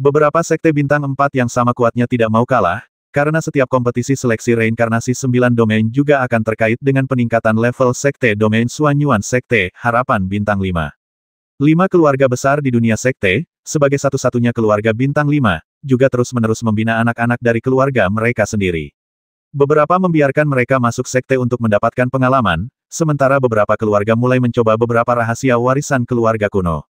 Beberapa sekte bintang 4 yang sama kuatnya tidak mau kalah, karena setiap kompetisi seleksi reinkarnasi 9 domain juga akan terkait dengan peningkatan level sekte domain Xuanyuan Sekte, Harapan Bintang 5. 5 keluarga besar di dunia sekte, sebagai satu-satunya keluarga bintang 5, juga terus-menerus membina anak-anak dari keluarga mereka sendiri. Beberapa membiarkan mereka masuk sekte untuk mendapatkan pengalaman, sementara beberapa keluarga mulai mencoba beberapa rahasia warisan keluarga kuno.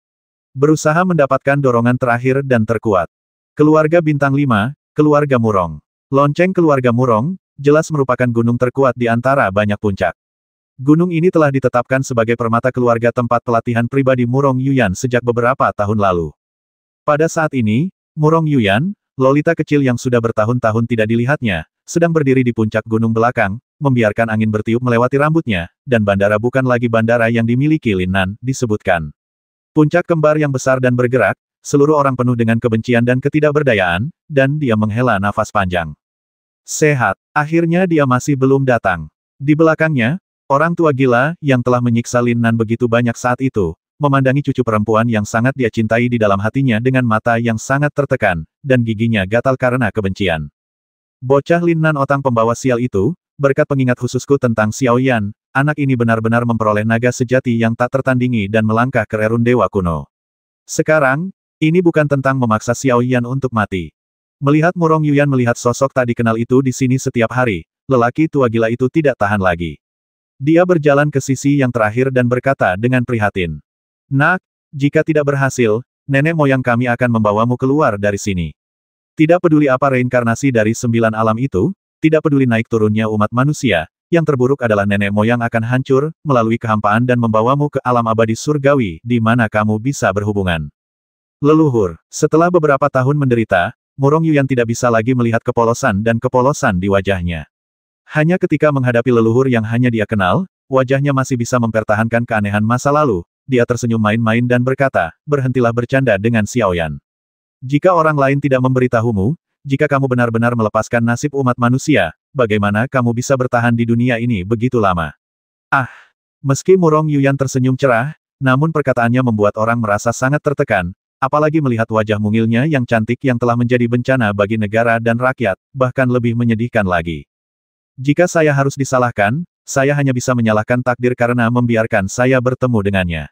Berusaha mendapatkan dorongan terakhir dan terkuat. Keluarga bintang 5, keluarga Murong. Lonceng keluarga Murong, jelas merupakan gunung terkuat di antara banyak puncak. Gunung ini telah ditetapkan sebagai permata keluarga tempat pelatihan pribadi Murong Yuyan sejak beberapa tahun lalu. Pada saat ini, Murong Yuyan, lolita kecil yang sudah bertahun-tahun tidak dilihatnya, sedang berdiri di puncak gunung belakang, membiarkan angin bertiup melewati rambutnya, dan bandara bukan lagi bandara yang dimiliki Lin Nan, disebutkan. Puncak kembar yang besar dan bergerak, seluruh orang penuh dengan kebencian dan ketidakberdayaan, dan dia menghela nafas panjang. Sehat, akhirnya dia masih belum datang. Di belakangnya, orang tua gila, yang telah menyiksa Lin Nan begitu banyak saat itu, memandangi cucu perempuan yang sangat dia cintai di dalam hatinya dengan mata yang sangat tertekan, dan giginya gatal karena kebencian. Bocah Lin Nan otang pembawa sial itu, berkat pengingat khususku tentang Xiao Yan, anak ini benar-benar memperoleh naga sejati yang tak tertandingi dan melangkah ke rerun dewa kuno. Sekarang, ini bukan tentang memaksa Xiao Yan untuk mati. Melihat Murong Yuyan melihat sosok tak dikenal itu di sini setiap hari, lelaki tua gila itu tidak tahan lagi. Dia berjalan ke sisi yang terakhir dan berkata dengan prihatin. Nak, jika tidak berhasil, nenek moyang kami akan membawamu keluar dari sini. Tidak peduli apa reinkarnasi dari 9 alam itu, tidak peduli naik turunnya umat manusia, yang terburuk adalah nenek moyang akan hancur, melalui kehampaan dan membawamu ke alam abadi surgawi, di mana kamu bisa berhubungan. Leluhur, setelah beberapa tahun menderita, Murong Yuyan tidak bisa lagi melihat kepolosan dan kepolosan di wajahnya. Hanya ketika menghadapi leluhur yang hanya dia kenal, wajahnya masih bisa mempertahankan keanehan masa lalu, dia tersenyum main-main dan berkata, berhentilah bercanda dengan Xiao Yan. Jika orang lain tidak memberitahumu, jika kamu benar-benar melepaskan nasib umat manusia, bagaimana kamu bisa bertahan di dunia ini begitu lama? Ah! Meski Murong Yuyan tersenyum cerah, namun perkataannya membuat orang merasa sangat tertekan, apalagi melihat wajah mungilnya yang cantik yang telah menjadi bencana bagi negara dan rakyat, bahkan lebih menyedihkan lagi. Jika saya harus disalahkan, saya hanya bisa menyalahkan takdir karena membiarkan saya bertemu dengannya.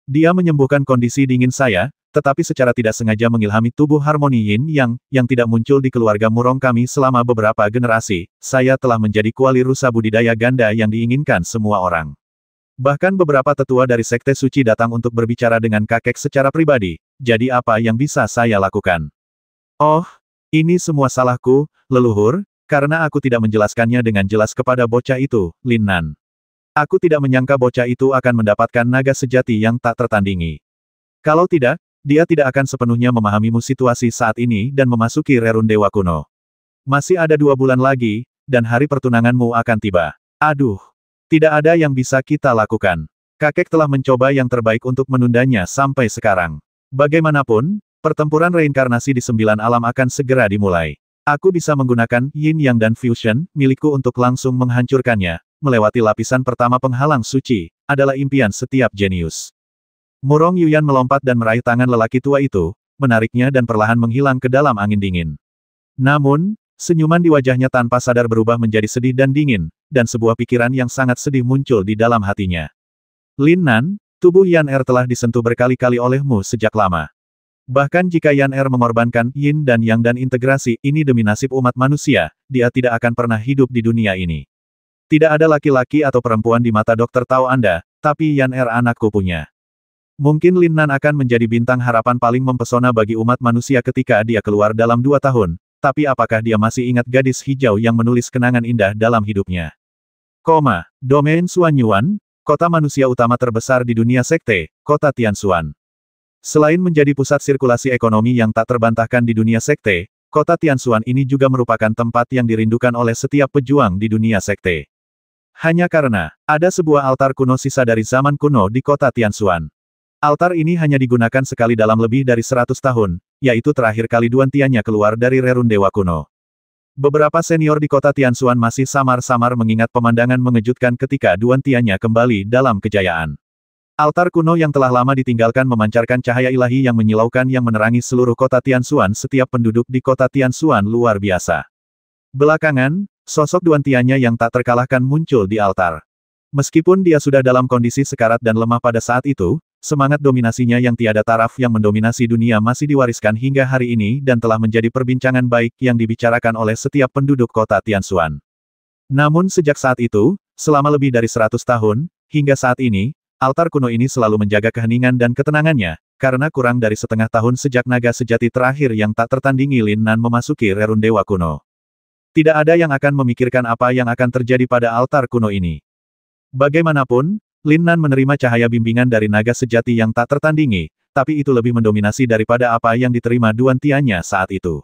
Dia menyembuhkan kondisi dingin saya, tetapi secara tidak sengaja mengilhami tubuh harmoni yin yang tidak muncul di keluarga Murong kami selama beberapa generasi. Saya telah menjadi kuali rusa budidaya ganda yang diinginkan semua orang. Bahkan beberapa tetua dari sekte suci datang untuk berbicara dengan kakek secara pribadi. Jadi apa yang bisa saya lakukan? Oh, ini semua salahku, leluhur, karena aku tidak menjelaskannya dengan jelas kepada bocah itu, Lin Nan. Aku tidak menyangka bocah itu akan mendapatkan naga sejati yang tak tertandingi. Kalau tidak, dia tidak akan sepenuhnya memahamimu situasi saat ini dan memasuki rerun dewa kuno. Masih ada 2 bulan lagi, dan hari pertunanganmu akan tiba. Aduh! Tidak ada yang bisa kita lakukan. Kakek telah mencoba yang terbaik untuk menundanya sampai sekarang. Bagaimanapun, pertempuran reinkarnasi di 9 alam akan segera dimulai. Aku bisa menggunakan Yin Yang dan Fusion milikku untuk langsung menghancurkannya. Melewati lapisan pertama penghalang suci, adalah impian setiap jenius. Murong Yuyan melompat dan meraih tangan lelaki tua itu, menariknya dan perlahan menghilang ke dalam angin dingin. Namun, senyuman di wajahnya tanpa sadar berubah menjadi sedih dan dingin, dan sebuah pikiran yang sangat sedih muncul di dalam hatinya. Lin Nan, tubuh Yan Er telah disentuh berkali-kali olehmu sejak lama. Bahkan jika Yan Er mengorbankan Yin dan Yang dan integrasi ini demi nasib umat manusia, dia tidak akan pernah hidup di dunia ini. Tidak ada laki-laki atau perempuan di mata dokter tahu Anda, tapi Yan Er anakku punya. Mungkin Lin Nan akan menjadi bintang harapan paling mempesona bagi umat manusia ketika dia keluar dalam 2 tahun, tapi apakah dia masih ingat gadis hijau yang menulis kenangan indah dalam hidupnya? Domain Xuanyuan, kota manusia utama terbesar di dunia sekte, kota Tianxuan. Selain menjadi pusat sirkulasi ekonomi yang tak terbantahkan di dunia sekte, kota Tianxuan ini juga merupakan tempat yang dirindukan oleh setiap pejuang di dunia sekte. Hanya karena, ada sebuah altar kuno sisa dari zaman kuno di kota Tianxuan. Altar ini hanya digunakan sekali dalam lebih dari 100 tahun, yaitu terakhir kali Duan Tiannya keluar dari rerun dewa kuno. Beberapa senior di kota Tianxuan masih samar-samar mengingat pemandangan mengejutkan ketika Duan Tiannya kembali dalam kejayaan. Altar kuno yang telah lama ditinggalkan memancarkan cahaya ilahi yang menyilaukan yang menerangi seluruh kota Tianxuan. Setiap penduduk di kota Tianxuan luar biasa. Belakangan, sosok Duan Tianya yang tak terkalahkan muncul di altar. Meskipun dia sudah dalam kondisi sekarat dan lemah pada saat itu, semangat dominasinya yang tiada taraf yang mendominasi dunia masih diwariskan hingga hari ini dan telah menjadi perbincangan baik yang dibicarakan oleh setiap penduduk kota Tianxuan. Namun sejak saat itu, selama lebih dari 100 tahun, hingga saat ini, altar kuno ini selalu menjaga keheningan dan ketenangannya, karena kurang dari setengah tahun sejak naga sejati terakhir yang tak tertandingi Lin Nan memasuki rerun dewa kuno. Tidak ada yang akan memikirkan apa yang akan terjadi pada altar kuno ini. Bagaimanapun, Lin Nan menerima cahaya bimbingan dari naga sejati yang tak tertandingi, tapi itu lebih mendominasi daripada apa yang diterima Duan Tianya saat itu.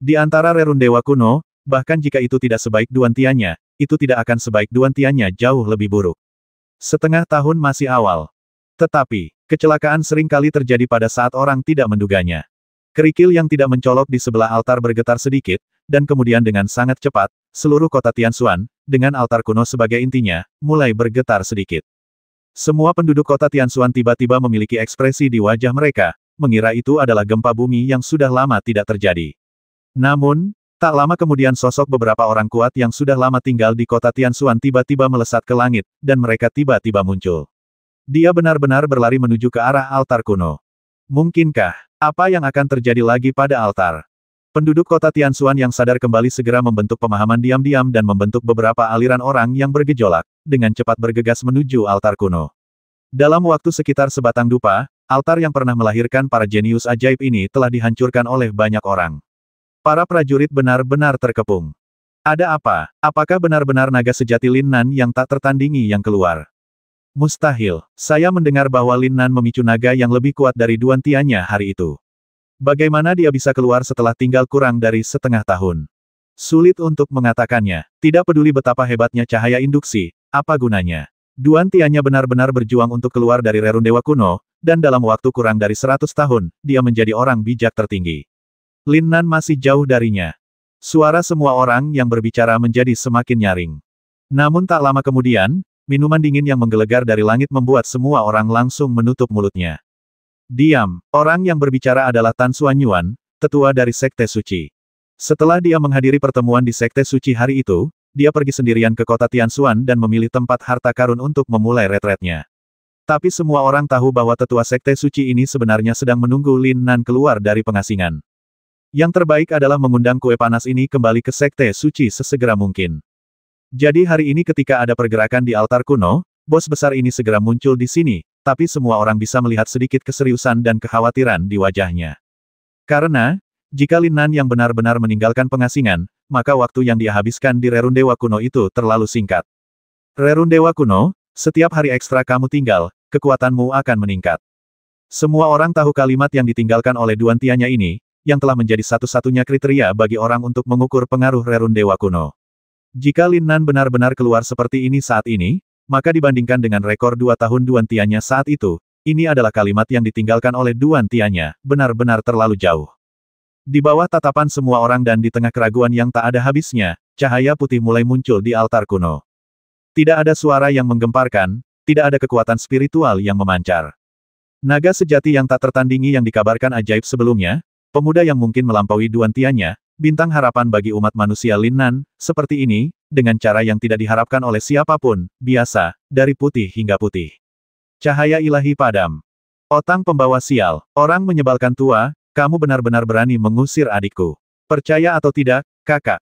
Di antara rerun dewa kuno, bahkan jika itu tidak sebaik Duan Tianya, itu tidak akan sebaik Duan Tianya jauh lebih buruk. Setengah tahun masih awal. Tetapi, kecelakaan sering kali terjadi pada saat orang tidak menduganya. Kerikil yang tidak mencolok di sebelah altar bergetar sedikit, dan kemudian dengan sangat cepat, seluruh kota Tianxuan, dengan altar kuno sebagai intinya, mulai bergetar sedikit. Semua penduduk kota Tianxuan tiba-tiba memiliki ekspresi di wajah mereka, mengira itu adalah gempa bumi yang sudah lama tidak terjadi. Namun, tak lama kemudian sosok beberapa orang kuat yang sudah lama tinggal di kota Tianxuan tiba-tiba melesat ke langit, dan mereka tiba-tiba muncul. Dia benar-benar berlari menuju ke arah altar kuno. Mungkinkah, apa yang akan terjadi lagi pada altar? Penduduk kota Tianxuan yang sadar kembali segera membentuk pemahaman diam-diam dan membentuk beberapa aliran orang yang bergejolak, dengan cepat bergegas menuju altar kuno. Dalam waktu sekitar sebatang dupa, altar yang pernah melahirkan para jenius ajaib ini telah dihancurkan oleh banyak orang. Para prajurit benar-benar terkepung. Ada apa? Apakah benar-benar naga sejati Lin Nan yang tak tertandingi yang keluar? Mustahil. Saya mendengar bahwa Lin Nan memicu naga yang lebih kuat dari Duan Tianya hari itu. Bagaimana dia bisa keluar setelah tinggal kurang dari setengah tahun? Sulit untuk mengatakannya. Tidak peduli betapa hebatnya cahaya induksi, apa gunanya? Duan Tianya benar-benar berjuang untuk keluar dari rerun dewa kuno, dan dalam waktu kurang dari 100 tahun, dia menjadi orang bijak tertinggi. Lin Nan masih jauh darinya. Suara semua orang yang berbicara menjadi semakin nyaring. Namun tak lama kemudian, minuman dingin yang menggelegar dari langit membuat semua orang langsung menutup mulutnya. Diam, orang yang berbicara adalah Tan Xuanyuan, tetua dari Sekte Suci. Setelah dia menghadiri pertemuan di Sekte Suci hari itu, dia pergi sendirian ke kota Tianxuan dan memilih tempat harta karun untuk memulai retretnya. Tapi semua orang tahu bahwa tetua Sekte Suci ini sebenarnya sedang menunggu Lin Nan keluar dari pengasingan. Yang terbaik adalah mengundang kue panas ini kembali ke Sekte Suci sesegera mungkin. Jadi hari ini ketika ada pergerakan di altar kuno, bos besar ini segera muncul di sini, tapi semua orang bisa melihat sedikit keseriusan dan kekhawatiran di wajahnya. Karena, jika Lin Nan yang benar-benar meninggalkan pengasingan, maka waktu yang dia habiskan di rerun dewa kuno itu terlalu singkat. Rerun dewa kuno, setiap hari ekstra kamu tinggal, kekuatanmu akan meningkat. Semua orang tahu kalimat yang ditinggalkan oleh Duan Tianya ini, yang telah menjadi satu-satunya kriteria bagi orang untuk mengukur pengaruh rerun dewa kuno. Jika Lin Nan benar-benar keluar seperti ini saat ini, maka dibandingkan dengan rekor 2 tahun Duan Tianya saat itu, ini adalah kalimat yang ditinggalkan oleh Duan Tianya, benar-benar terlalu jauh. Di bawah tatapan semua orang dan di tengah keraguan yang tak ada habisnya, cahaya putih mulai muncul di altar kuno. Tidak ada suara yang menggemparkan, tidak ada kekuatan spiritual yang memancar. Naga sejati yang tak tertandingi yang dikabarkan ajaib sebelumnya, pemuda yang mungkin melampaui Duan Tianya, bintang harapan bagi umat manusia Lin Nan, seperti ini, dengan cara yang tidak diharapkan oleh siapapun, biasa, dari putih hingga putih. Cahaya ilahi padam. Otang pembawa sial, orang menyebalkan tua, kamu benar-benar berani mengusir adikku. Percaya atau tidak, kakak?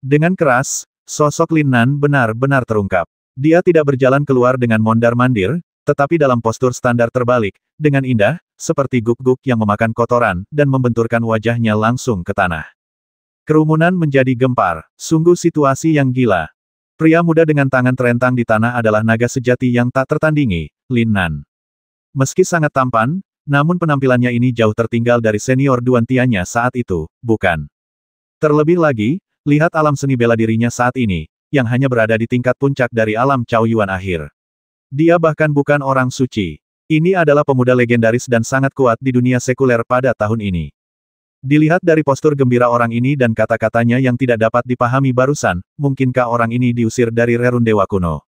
Dengan keras, sosok Lin Nan benar-benar terungkap. Dia tidak berjalan keluar dengan mondar-mandir, tetapi dalam postur standar terbalik, dengan indah, seperti guk-guk yang memakan kotoran, dan membenturkan wajahnya langsung ke tanah. Kerumunan menjadi gempar. Sungguh situasi yang gila. Pria muda dengan tangan terentang di tanah adalah naga sejati yang tak tertandingi, Lin Nan. Meski sangat tampan, namun penampilannya ini jauh tertinggal dari senior Duan Tianya saat itu, bukan? Terlebih lagi, lihat alam seni bela dirinya saat ini, yang hanya berada di tingkat puncak dari alam Cao Yuan akhir. Dia bahkan bukan orang suci. Ini adalah pemuda legendaris dan sangat kuat di dunia sekuler pada tahun ini. Dilihat dari postur gembira orang ini dan kata-katanya yang tidak dapat dipahami barusan, mungkinkah orang ini diusir dari rerun dewa kuno?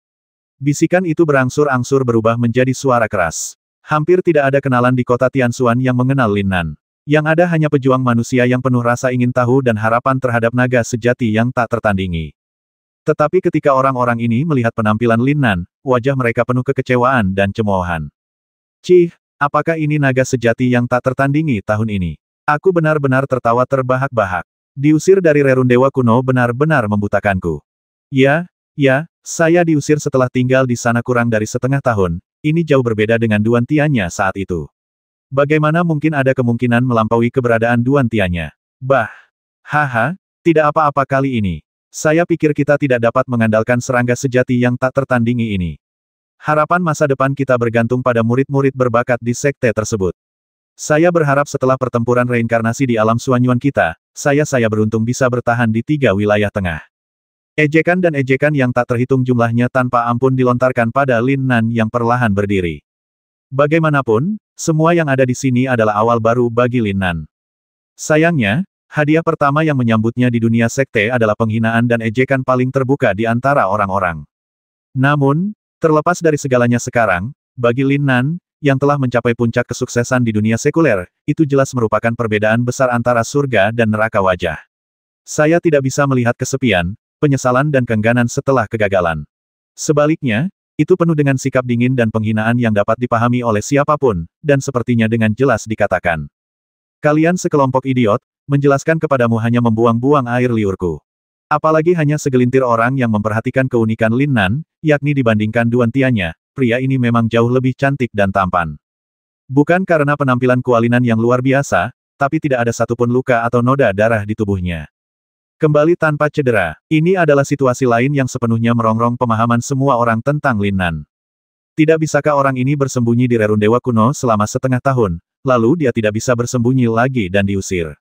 Bisikan itu berangsur-angsur berubah menjadi suara keras. Hampir tidak ada kenalan di kota Tianxuan yang mengenal Lin Nan. Yang ada hanya pejuang manusia yang penuh rasa ingin tahu dan harapan terhadap naga sejati yang tak tertandingi. Tetapi ketika orang-orang ini melihat penampilan Lin Nan, wajah mereka penuh kekecewaan dan cemoohan. Cih, apakah ini naga sejati yang tak tertandingi tahun ini? Aku benar-benar tertawa terbahak-bahak. Diusir dari Rerun Dewa Kuno benar-benar membutakanku. Ya, saya diusir setelah tinggal di sana kurang dari setengah tahun. Ini jauh berbeda dengan Duan Tiannya saat itu. Bagaimana mungkin ada kemungkinan melampaui keberadaan Duan Tiannya? Haha, tidak apa-apa kali ini. Saya pikir kita tidak dapat mengandalkan serangga sejati yang tak tertandingi ini. Harapan masa depan kita bergantung pada murid-murid berbakat di sekte tersebut. Saya berharap setelah pertempuran reinkarnasi di alam Suanyuan kita, saya beruntung bisa bertahan di 3 wilayah tengah. Ejekan dan ejekan yang tak terhitung jumlahnya tanpa ampun dilontarkan pada Lin Nan yang perlahan berdiri. Bagaimanapun, semua yang ada di sini adalah awal baru bagi Lin Nan. Sayangnya, hadiah pertama yang menyambutnya di dunia sekte adalah penghinaan dan ejekan paling terbuka di antara orang-orang. Namun, terlepas dari segalanya sekarang, bagi Lin Nan, yang telah mencapai puncak kesuksesan di dunia sekuler, itu jelas merupakan perbedaan besar antara surga dan neraka wajah. Saya tidak bisa melihat kesepian, penyesalan dan keengganan setelah kegagalan. Sebaliknya, itu penuh dengan sikap dingin dan penghinaan yang dapat dipahami oleh siapapun, dan sepertinya dengan jelas dikatakan. Kalian sekelompok idiot, menjelaskan kepadamu hanya membuang-buang air liurku. Apalagi hanya segelintir orang yang memperhatikan keunikan Lin Nan, yakni dibandingkan Duan Tiannya, pria ini memang jauh lebih cantik dan tampan. Bukan karena penampilan kualinan yang luar biasa, tapi tidak ada satupun luka atau noda darah di tubuhnya. Kembali tanpa cedera, ini adalah situasi lain yang sepenuhnya merongrong pemahaman semua orang tentang Lin Nan. Tidak bisakah orang ini bersembunyi di Rerun Dewa Kuno selama setengah tahun, lalu dia tidak bisa bersembunyi lagi dan diusir.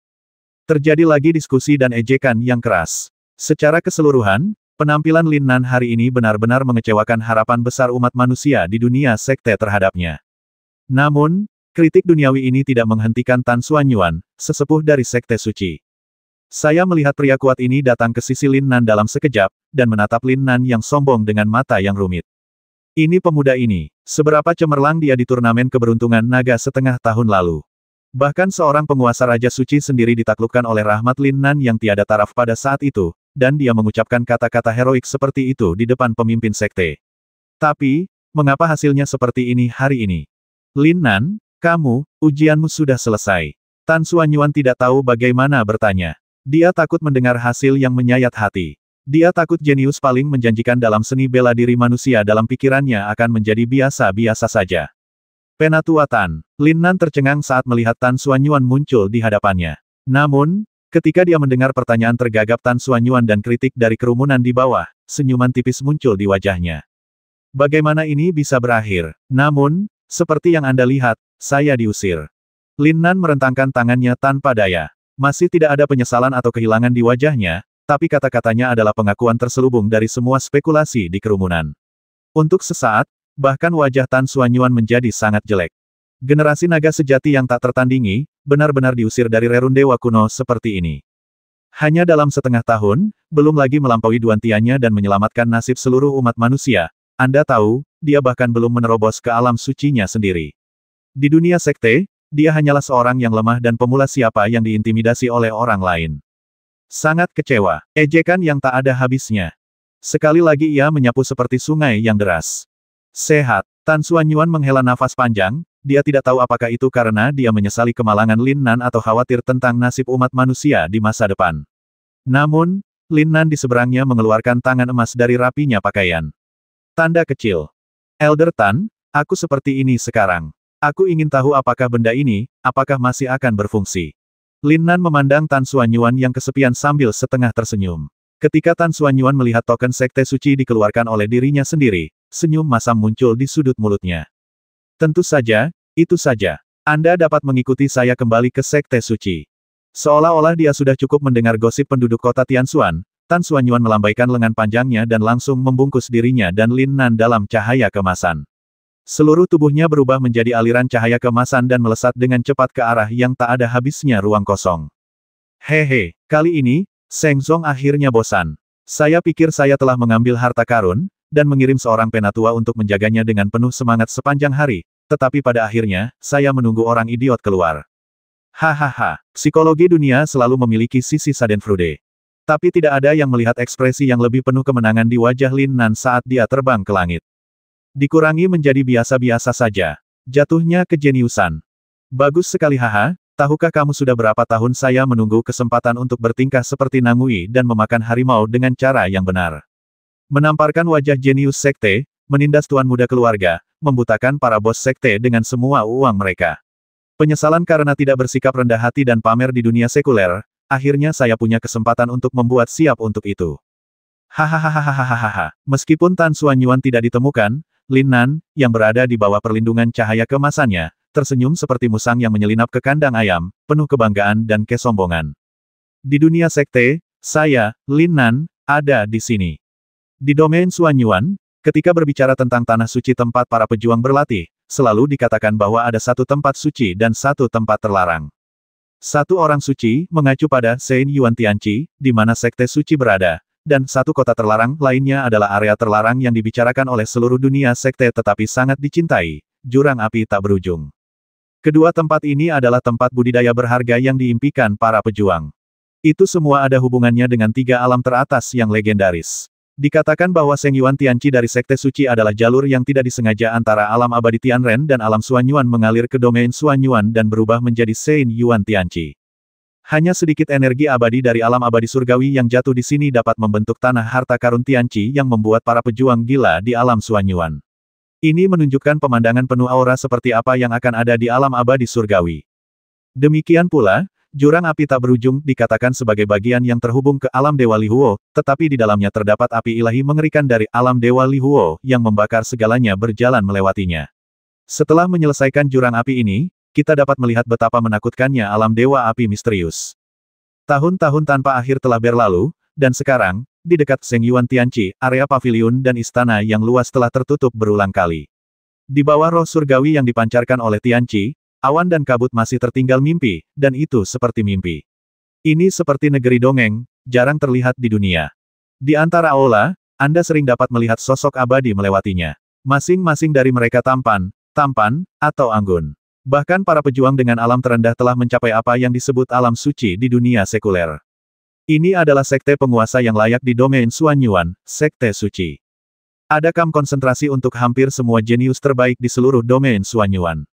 Terjadi lagi diskusi dan ejekan yang keras. Secara keseluruhan, penampilan Lin Nan hari ini benar-benar mengecewakan harapan besar umat manusia di dunia sekte terhadapnya. Namun, kritik duniawi ini tidak menghentikan Tan Xuanyuan, sesepuh dari sekte suci. Saya melihat pria kuat ini datang ke sisi Lin Nan dalam sekejap, dan menatap Lin Nan yang sombong dengan mata yang rumit. Ini pemuda ini, seberapa cemerlang dia di turnamen keberuntungan naga setengah tahun lalu. Bahkan seorang penguasa Raja Suci sendiri ditaklukkan oleh rahmat Lin Nan yang tiada taraf pada saat itu, dan dia mengucapkan kata-kata heroik seperti itu di depan pemimpin sekte. Tapi, mengapa hasilnya seperti ini hari ini? Lin Nan, kamu, ujianmu sudah selesai. Tan Xuanyuan tidak tahu bagaimana bertanya. Dia takut mendengar hasil yang menyayat hati. Dia takut jenius paling menjanjikan dalam seni bela diri manusia dalam pikirannya akan menjadi biasa-biasa saja. Penatua Tan, Lin Nan tercengang saat melihat Tan Xuanyuan muncul di hadapannya. Namun, ketika dia mendengar pertanyaan tergagap Tan Xuanyuan dan kritik dari kerumunan di bawah, senyuman tipis muncul di wajahnya. Bagaimana ini bisa berakhir? Namun, seperti yang Anda lihat, saya diusir. Lin Nan merentangkan tangannya tanpa daya. Masih tidak ada penyesalan atau kehilangan di wajahnya, tapi kata-katanya adalah pengakuan terselubung dari semua spekulasi di kerumunan. Untuk sesaat, bahkan wajah Tan Xuanyuan menjadi sangat jelek. Generasi naga sejati yang tak tertandingi, benar-benar diusir dari Rerun Dewa Kuno seperti ini. Hanya dalam setengah tahun, belum lagi melampaui Duan Tiannya dan menyelamatkan nasib seluruh umat manusia. Anda tahu, dia bahkan belum menerobos ke alam sucinya sendiri. Di dunia sekte, dia hanyalah seorang yang lemah dan pemula siapa yang diintimidasi oleh orang lain. Sangat kecewa. Ejekan yang tak ada habisnya. Sekali lagi ia menyapu seperti sungai yang deras. Sehat. Tan Xuanyuan menghela nafas panjang, dia tidak tahu apakah itu karena dia menyesali kemalangan Lin Nan atau khawatir tentang nasib umat manusia di masa depan. Namun, Lin Nan di seberangnya mengeluarkan tangan emas dari rapinya pakaian. Tanda kecil. Elder Tan, aku seperti ini sekarang. Aku ingin tahu apakah benda ini, apakah masih akan berfungsi. Lin Nan memandang Tan Xuanyuan yang kesepian sambil setengah tersenyum. Ketika Tan Xuanyuan melihat token sekte suci dikeluarkan oleh dirinya sendiri, senyum masam muncul di sudut mulutnya. Tentu saja, itu saja. Anda dapat mengikuti saya kembali ke sekte suci. Seolah-olah dia sudah cukup mendengar gosip penduduk kota Tianxuan, Tan Xuanyuan melambaikan lengan panjangnya dan langsung membungkus dirinya dan Lin Nan dalam cahaya kemasan. Seluruh tubuhnya berubah menjadi aliran cahaya kemasan dan melesat dengan cepat ke arah yang tak ada habisnya ruang kosong. Hehe, kali ini, Sheng Zong akhirnya bosan. Saya pikir saya telah mengambil harta karun, dan mengirim seorang penatua untuk menjaganya dengan penuh semangat sepanjang hari, tetapi pada akhirnya, saya menunggu orang idiot keluar. Hahaha, psikologi dunia selalu memiliki sisi Schadenfreude. Tapi tidak ada yang melihat ekspresi yang lebih penuh kemenangan di wajah Lin Nan saat dia terbang ke langit. Dikurangi menjadi biasa-biasa saja. Jatuhnya kejeniusan. Bagus sekali haha, tahukah kamu sudah berapa tahun saya menunggu kesempatan untuk bertingkah seperti Nangui dan memakan harimau dengan cara yang benar. Menamparkan wajah jenius sekte, menindas tuan muda keluarga, membutakan para bos sekte dengan semua uang mereka. Penyesalan karena tidak bersikap rendah hati dan pamer di dunia sekuler, akhirnya saya punya kesempatan untuk membuat siap untuk itu. Hahaha. Meskipun Tan Xuanyuan tidak ditemukan, Lin Nan, yang berada di bawah perlindungan cahaya keemasannya, tersenyum seperti musang yang menyelinap ke kandang ayam, penuh kebanggaan dan kesombongan. Di dunia sekte, saya, Lin Nan, ada di sini. Di domain Xuanyuan, ketika berbicara tentang tanah suci tempat para pejuang berlatih, selalu dikatakan bahwa ada satu tempat suci dan satu tempat terlarang. Satu orang suci, mengacu pada Sein Yuan Tianqi, di mana sekte suci berada, dan satu kota terlarang lainnya adalah area terlarang yang dibicarakan oleh seluruh dunia sekte tetapi sangat dicintai, jurang api tak berujung. Kedua tempat ini adalah tempat budidaya berharga yang diimpikan para pejuang. Itu semua ada hubungannya dengan tiga alam teratas yang legendaris. Dikatakan bahwa Seng Yuan Tianqi dari Sekte Suci adalah jalur yang tidak disengaja antara alam abadi Tianren dan alam Xuanyuan mengalir ke domain Xuanyuan dan berubah menjadi Sein Yuan Tianqi. Hanya sedikit energi abadi dari alam abadi surgawi yang jatuh di sini dapat membentuk tanah harta karun Tianqi yang membuat para pejuang gila di alam Xuanyuan. Ini menunjukkan pemandangan penuh aura seperti apa yang akan ada di alam abadi surgawi. Demikian pula, jurang api tak berujung dikatakan sebagai bagian yang terhubung ke alam Dewa Lihuo, tetapi di dalamnya terdapat api ilahi mengerikan dari alam Dewa Lihuo yang membakar segalanya berjalan melewatinya. Setelah menyelesaikan jurang api ini, kita dapat melihat betapa menakutkannya alam Dewa Api misterius. Tahun-tahun tanpa akhir telah berlalu, dan sekarang, di dekat Seng Yuan Tianqi, area pavilion dan istana yang luas telah tertutup berulang kali. Di bawah roh surgawi yang dipancarkan oleh Tianqi, awan dan kabut masih tertinggal mimpi, dan itu seperti mimpi. Ini seperti negeri dongeng, jarang terlihat di dunia. Di antara aula, Anda sering dapat melihat sosok abadi melewatinya. Masing-masing dari mereka tampan, atau anggun. Bahkan para pejuang dengan alam terendah telah mencapai apa yang disebut alam suci di dunia sekuler. Ini adalah sekte penguasa yang layak di domain Xuanyuan, sekte suci. Ada kamp konsentrasi untuk hampir semua jenius terbaik di seluruh domain Xuanyuan.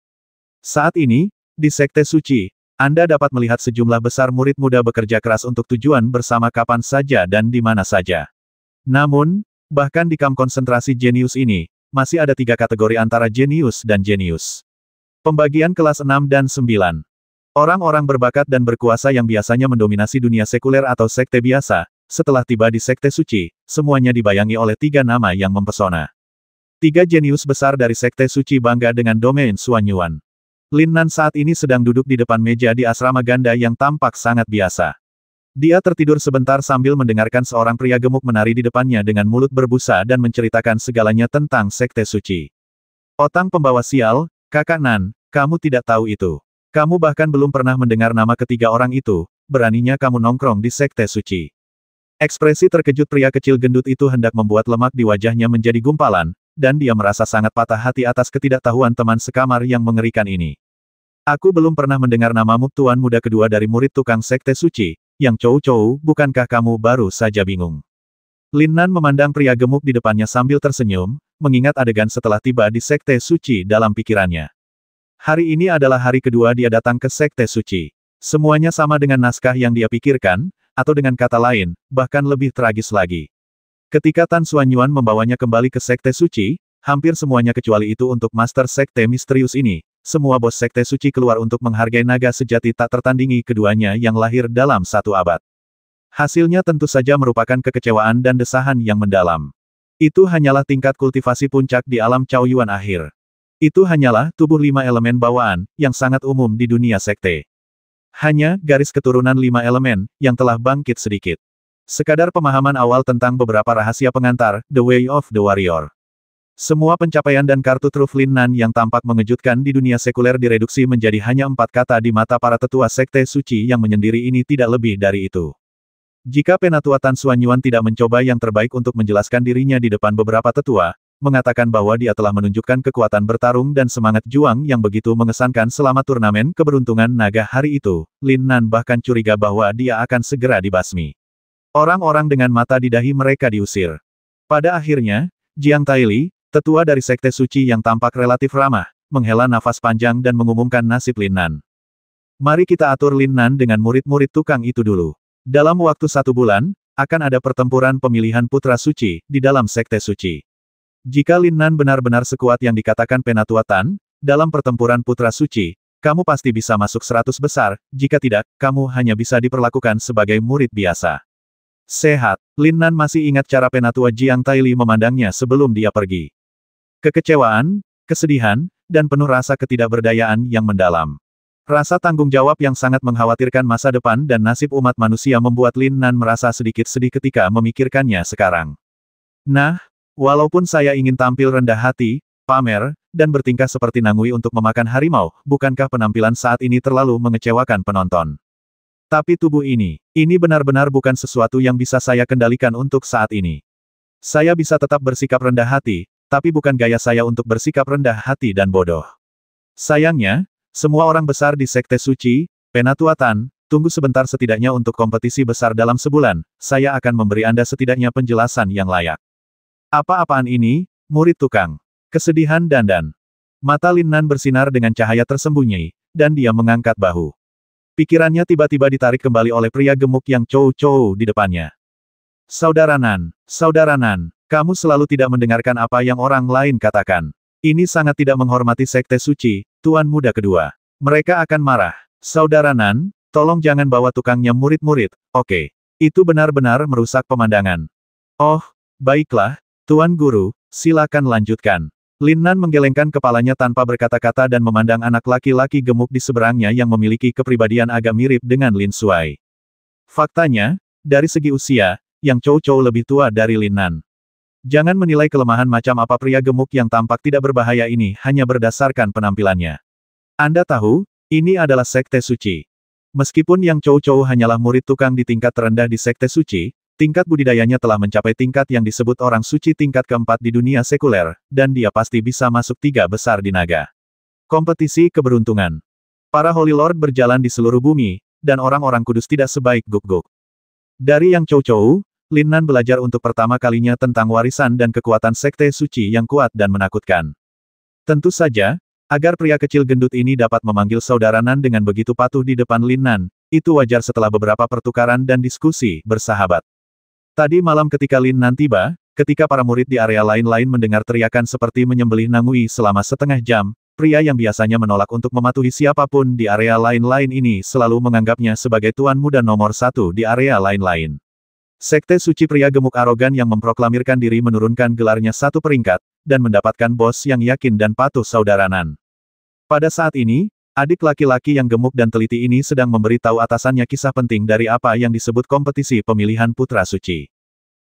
Saat ini, di sekte suci, Anda dapat melihat sejumlah besar murid muda bekerja keras untuk tujuan bersama kapan saja dan di mana saja. Namun, bahkan di kamp konsentrasi jenius ini, masih ada tiga kategori antara jenius dan jenius. Pembagian kelas 6 dan 9. Orang-orang berbakat dan berkuasa yang biasanya mendominasi dunia sekuler atau sekte biasa, setelah tiba di sekte suci, semuanya dibayangi oleh tiga nama yang mempesona. Tiga jenius besar dari sekte suci bangga dengan domain Xuanyuan. Lin Nan saat ini sedang duduk di depan meja di asrama ganda yang tampak sangat biasa. Dia tertidur sebentar sambil mendengarkan seorang pria gemuk menari di depannya dengan mulut berbusa dan menceritakan segalanya tentang sekte suci. Otang pembawa sial, Kakak Nan, kamu tidak tahu itu. Kamu bahkan belum pernah mendengar nama ketiga orang itu, beraninya kamu nongkrong di sekte suci. Ekspresi terkejut pria kecil gendut itu hendak membuat lemak di wajahnya menjadi gumpalan, dan dia merasa sangat patah hati atas ketidaktahuan teman sekamar yang mengerikan ini. Aku belum pernah mendengar namamu tuan muda kedua dari murid tukang sekte suci, yang Chou, bukankah kamu baru saja bingung? Lin Nan memandang pria gemuk di depannya sambil tersenyum, mengingat adegan setelah tiba di sekte suci dalam pikirannya. Hari ini adalah hari kedua dia datang ke sekte suci. Semuanya sama dengan naskah yang dia pikirkan, atau dengan kata lain, bahkan lebih tragis lagi. Ketika Tan Xuanyuan membawanya kembali ke sekte suci, hampir semuanya kecuali itu untuk master sekte misterius ini, semua bos sekte suci keluar untuk menghargai naga sejati tak tertandingi keduanya yang lahir dalam satu abad. Hasilnya tentu saja merupakan kekecewaan dan desahan yang mendalam. Itu hanyalah tingkat kultivasi puncak di alam Chaoyuan akhir. Itu hanyalah tubuh 5 elemen bawaan, yang sangat umum di dunia sekte. Hanya garis keturunan 5 elemen, yang telah bangkit sedikit. Sekadar pemahaman awal tentang beberapa rahasia pengantar, The Way of the Warrior. Semua pencapaian dan kartu truf Lin Nan yang tampak mengejutkan di dunia sekuler direduksi menjadi hanya 4 kata di mata para tetua sekte suci yang menyendiri ini tidak lebih dari itu. Jika Penatua Tan Xuanyuan tidak mencoba yang terbaik untuk menjelaskan dirinya di depan beberapa tetua, mengatakan bahwa dia telah menunjukkan kekuatan bertarung dan semangat juang yang begitu mengesankan selama turnamen keberuntungan naga hari itu, Lin Nan bahkan curiga bahwa dia akan segera dibasmi. Orang-orang dengan mata di dahi mereka diusir. Pada akhirnya, Jiang Taili, tetua dari Sekte Suci yang tampak relatif ramah, menghela nafas panjang dan mengumumkan nasib Lin Nan. Mari kita atur Lin Nan dengan murid-murid tukang itu dulu. Dalam waktu 1 bulan, akan ada pertempuran pemilihan putra suci di dalam Sekte Suci. Jika Lin Nan benar-benar sekuat yang dikatakan Penatua Tan, dalam pertempuran putra suci, kamu pasti bisa masuk 100 besar, jika tidak, kamu hanya bisa diperlakukan sebagai murid biasa. Sehat, Lin Nan masih ingat cara Penatua Jiang Taili memandangnya sebelum dia pergi. Kekecewaan, kesedihan, dan penuh rasa ketidakberdayaan yang mendalam. Rasa tanggung jawab yang sangat mengkhawatirkan masa depan dan nasib umat manusia membuat Lin Nan merasa sedikit sedih ketika memikirkannya sekarang. Nah, walaupun saya ingin tampil rendah hati, pamer, dan bertingkah seperti Nangui untuk memakan harimau, bukankah penampilan saat ini terlalu mengecewakan penonton? Tapi tubuh ini benar-benar bukan sesuatu yang bisa saya kendalikan untuk saat ini. Saya bisa tetap bersikap rendah hati, tapi bukan gaya saya untuk bersikap rendah hati dan bodoh. Sayangnya, semua orang besar di Sekte Suci, Penatua Tan, tunggu sebentar setidaknya untuk kompetisi besar dalam sebulan, saya akan memberi Anda setidaknya penjelasan yang layak. Apa-apaan ini, murid tukang? Kesedihan dandan. Mata Lin Nan bersinar dengan cahaya tersembunyi, dan dia mengangkat bahu. Pikirannya tiba-tiba ditarik kembali oleh pria gemuk yang Chou di depannya. Saudara Nan, kamu selalu tidak mendengarkan apa yang orang lain katakan. Ini sangat tidak menghormati Sekte Suci, Tuan Muda kedua. Mereka akan marah. Saudara Nan, tolong jangan bawa tukangnya murid-murid, oke? Itu benar-benar merusak pemandangan. Oh, baiklah, Tuan Guru, silakan lanjutkan. Lin Nan menggelengkan kepalanya tanpa berkata-kata dan memandang anak laki-laki gemuk di seberangnya yang memiliki kepribadian agak mirip dengan Lin Suai. Faktanya, dari segi usia, yang Chou lebih tua dari Lin Nan. Jangan menilai kelemahan macam apa pria gemuk yang tampak tidak berbahaya ini hanya berdasarkan penampilannya. Anda tahu, ini adalah Sekte Suci. Meskipun yang Chou hanyalah murid tukang di tingkat terendah di Sekte Suci, tingkat budidayanya telah mencapai tingkat yang disebut orang suci tingkat keempat di dunia sekuler, dan dia pasti bisa masuk 3 besar di naga. Kompetisi keberuntungan. Para Holy Lord berjalan di seluruh bumi, dan orang-orang kudus tidak sebaik Guk-Guk. Dari yang Chou, Lin Nan belajar untuk pertama kalinya tentang warisan dan kekuatan Sekte Suci yang kuat dan menakutkan. Tentu saja, agar pria kecil gendut ini dapat memanggil saudara Nan dengan begitu patuh di depan Lin Nan, itu wajar setelah beberapa pertukaran dan diskusi bersahabat. Tadi malam ketika Lin Nan tiba, ketika para murid di area lain-lain mendengar teriakan seperti menyembelih Nangui selama setengah jam, pria yang biasanya menolak untuk mematuhi siapapun di area lain-lain ini selalu menganggapnya sebagai tuan muda nomor 1 di area lain-lain. Sekte Suci pria gemuk arogan yang memproklamirkan diri menurunkan gelarnya 1 peringkat, dan mendapatkan bos yang yakin dan patuh saudara Nan. Pada saat ini, adik laki-laki yang gemuk dan teliti ini sedang memberitahu atasannya kisah penting dari apa yang disebut kompetisi pemilihan putra suci.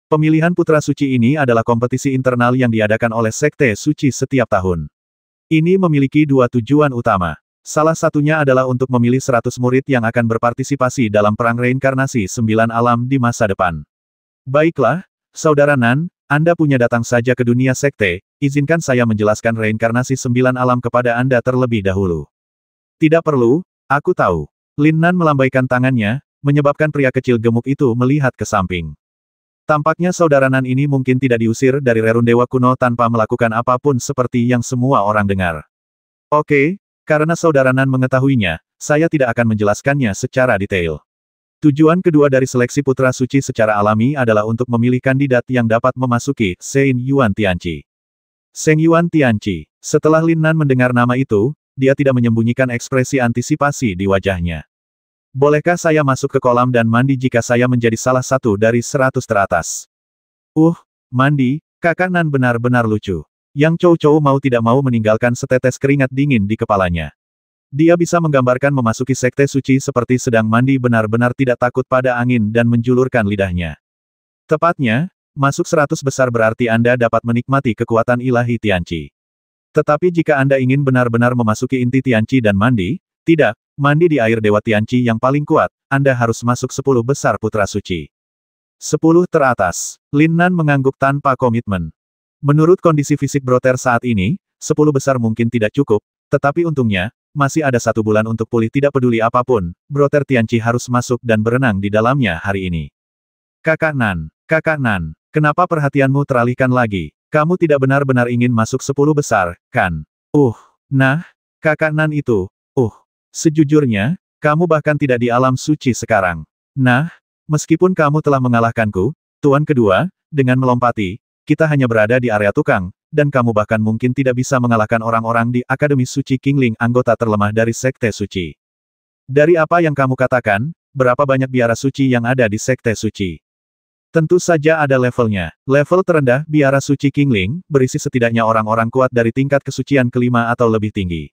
Pemilihan putra suci ini adalah kompetisi internal yang diadakan oleh Sekte Suci setiap tahun. Ini memiliki 2 tujuan utama. Salah satunya adalah untuk memilih 100 murid yang akan berpartisipasi dalam perang reinkarnasi 9 alam di masa depan. Baiklah, saudara Nan, Anda punya datang saja ke dunia sekte, izinkan saya menjelaskan reinkarnasi 9 alam kepada Anda terlebih dahulu. Tidak perlu, aku tahu. Lin Nan melambaikan tangannya, menyebabkan pria kecil gemuk itu melihat ke samping. Tampaknya saudara Nan ini mungkin tidak diusir dari Rerun Dewa Kuno tanpa melakukan apapun seperti yang semua orang dengar. Oke. Karena saudara Nan mengetahuinya, saya tidak akan menjelaskannya secara detail. Tujuan kedua dari seleksi putra suci secara alami adalah untuk memilih kandidat yang dapat memasuki Shen Yuan Tianqi. Shen Yuan Tianqi. Setelah Lin Nan mendengar nama itu, dia tidak menyembunyikan ekspresi antisipasi di wajahnya. Bolehkah saya masuk ke kolam dan mandi jika saya menjadi salah satu dari 100 teratas? Mandi, kakak Nan benar-benar lucu. Yang Chou mau tidak mau meninggalkan setetes keringat dingin di kepalanya. Dia bisa menggambarkan memasuki sekte suci seperti sedang mandi benar-benar tidak takut pada angin dan menjulurkan lidahnya. Tepatnya, masuk 100 besar berarti Anda dapat menikmati kekuatan ilahi Tianqi. Tetapi jika Anda ingin benar-benar memasuki inti Tianqi dan mandi, tidak, mandi di air Dewa Tianqi yang paling kuat, Anda harus masuk 10 besar putra suci. 10 teratas. Lin Nan mengangguk tanpa komitmen. Menurut kondisi fisik Broter saat ini, 10 besar mungkin tidak cukup, tetapi untungnya, masih ada 1 bulan untuk pulih tidak peduli apapun, Broter Tianqi harus masuk dan berenang di dalamnya hari ini. Kakak Nan, kenapa perhatianmu teralihkan lagi? Kamu tidak benar-benar ingin masuk 10 besar, kan? Nah, Kakak Nan itu, sejujurnya, kamu bahkan tidak di alam suci sekarang. Nah, meskipun kamu telah mengalahkanku, Tuan Kedua, dengan melompati, kita hanya berada di area tukang, dan kamu bahkan mungkin tidak bisa mengalahkan orang-orang di Akademi Suci Qingling anggota terlemah dari Sekte Suci. Dari apa yang kamu katakan, berapa banyak biara suci yang ada di Sekte Suci? Tentu saja ada levelnya. Level terendah biara suci Qingling, berisi setidaknya orang-orang kuat dari tingkat kesucian kelima atau lebih tinggi.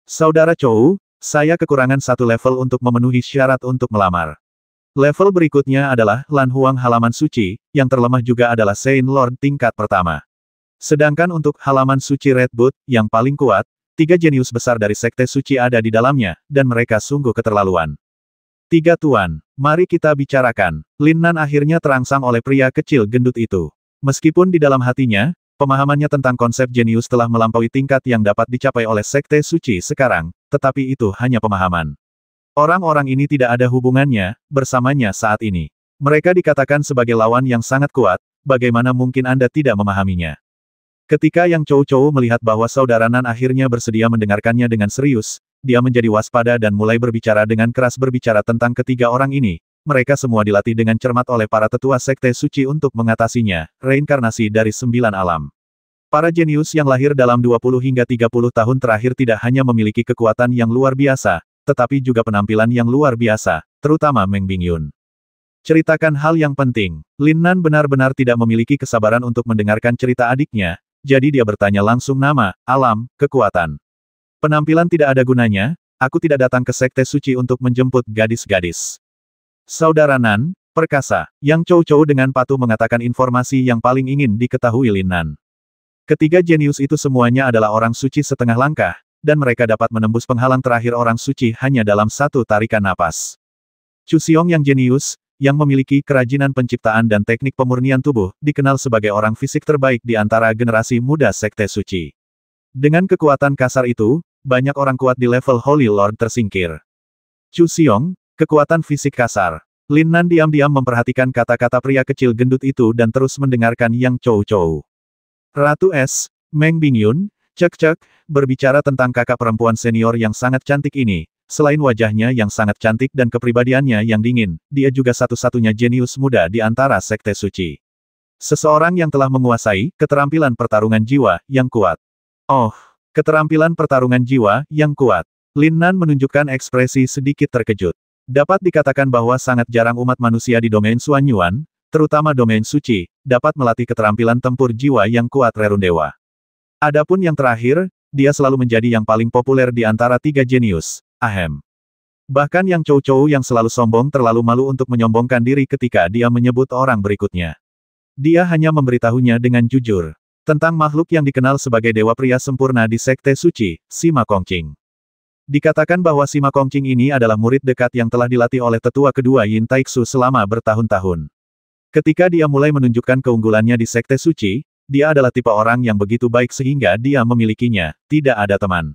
Saudara Chou, saya kekurangan 1 level untuk memenuhi syarat untuk melamar. Level berikutnya adalah Lan Huang halaman suci, yang terlemah juga adalah Saint Lord tingkat pertama. Sedangkan untuk halaman suci Red Boot, yang paling kuat, 3 jenius besar dari Sekte Suci ada di dalamnya, dan mereka sungguh keterlaluan. 3 tuan, mari kita bicarakan. Lin Nan akhirnya terangsang oleh pria kecil gendut itu. Meskipun di dalam hatinya, pemahamannya tentang konsep jenius telah melampaui tingkat yang dapat dicapai oleh Sekte Suci sekarang, tetapi itu hanya pemahaman. Orang-orang ini tidak ada hubungannya bersamanya saat ini. Mereka dikatakan sebagai lawan yang sangat kuat, bagaimana mungkin Anda tidak memahaminya? Ketika Yang Chou melihat bahwa saudara Nan akhirnya bersedia mendengarkannya dengan serius, dia menjadi waspada dan mulai berbicara dengan keras berbicara tentang ketiga orang ini. Mereka semua dilatih dengan cermat oleh para tetua Sekte Suci untuk mengatasinya, reinkarnasi dari 9 alam. Para jenius yang lahir dalam 20 hingga 30 tahun terakhir tidak hanya memiliki kekuatan yang luar biasa, tetapi juga penampilan yang luar biasa, terutama Meng Bingyun. Ceritakan hal yang penting. Lin Nan benar-benar tidak memiliki kesabaran untuk mendengarkan cerita adiknya, jadi dia bertanya langsung nama, alam, kekuatan. Penampilan tidak ada gunanya, aku tidak datang ke Sekte Suci untuk menjemput gadis-gadis. Saudara Nan, perkasa, Yang Chou dengan patuh mengatakan informasi yang paling ingin diketahui Lin Nan. Ketiga jenius itu semuanya adalah orang suci setengah langkah, dan mereka dapat menembus penghalang terakhir orang suci hanya dalam 1 tarikan napas. Chu Xiong yang jenius, yang memiliki kerajinan penciptaan dan teknik pemurnian tubuh, dikenal sebagai orang fisik terbaik di antara generasi muda Sekte Suci. Dengan kekuatan kasar itu, banyak orang kuat di level Holy Lord tersingkir. Chu Xiong, kekuatan fisik kasar. Lin Nan diam-diam memperhatikan kata-kata pria kecil gendut itu dan terus mendengarkan Yang Chou. Ratu S, Meng Bingyun, cek, berbicara tentang kakak perempuan senior yang sangat cantik ini. Selain wajahnya yang sangat cantik dan kepribadiannya yang dingin, dia juga satu-satunya jenius muda di antara Sekte Suci. Seseorang yang telah menguasai keterampilan pertarungan jiwa yang kuat. Keterampilan pertarungan jiwa yang kuat. Lin Nan menunjukkan ekspresi sedikit terkejut. Dapat dikatakan bahwa sangat jarang umat manusia di domain Xuanyuan, terutama domain suci, dapat melatih keterampilan tempur jiwa yang kuat Rerundewa. Adapun yang terakhir, dia selalu menjadi yang paling populer di antara 3 jenius. Bahkan Yang Chou yang selalu sombong terlalu malu untuk menyombongkan diri ketika dia menyebut orang berikutnya. Dia hanya memberitahunya dengan jujur. Tentang makhluk yang dikenal sebagai dewa pria sempurna di Sekte Suci, Sima Kongqing. Dikatakan bahwa Sima Kongqing ini adalah murid dekat yang telah dilatih oleh tetua kedua Yin Taixu selama bertahun-tahun. Ketika dia mulai menunjukkan keunggulannya di Sekte Suci, dia adalah tipe orang yang begitu baik sehingga dia memilikinya, tidak ada teman.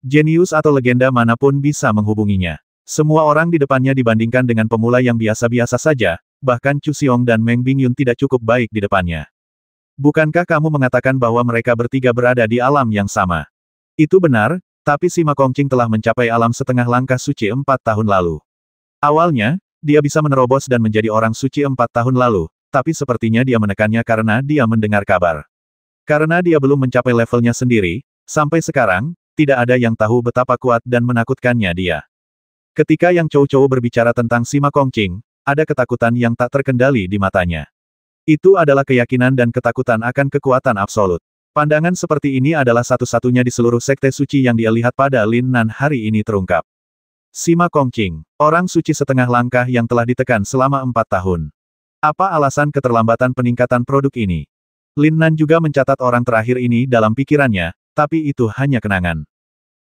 Jenius atau legenda manapun bisa menghubunginya. Semua orang di depannya dibandingkan dengan pemula yang biasa-biasa saja, bahkan Chu Xiong dan Meng Bingyun tidak cukup baik di depannya. Bukankah kamu mengatakan bahwa mereka bertiga berada di alam yang sama? Itu benar, tapi Sima Kongqing telah mencapai alam setengah langkah suci 4 tahun lalu. Awalnya, dia bisa menerobos dan menjadi orang suci 4 tahun lalu, tapi sepertinya dia menekannya karena dia mendengar kabar. Karena dia belum mencapai levelnya sendiri, sampai sekarang, tidak ada yang tahu betapa kuat dan menakutkannya dia. Ketika Yang Chou berbicara tentang Sima Kongqing, ada ketakutan yang tak terkendali di matanya. Itu adalah keyakinan dan ketakutan akan kekuatan absolut. Pandangan seperti ini adalah satu-satunya di seluruh Sekte Suci yang dia lihat pada Lin Nan hari ini terungkap. Sima Kongqing, orang suci setengah langkah yang telah ditekan selama 4 tahun. Apa alasan keterlambatan peningkatan produk ini? Lin Nan juga mencatat orang terakhir ini dalam pikirannya, tapi itu hanya kenangan.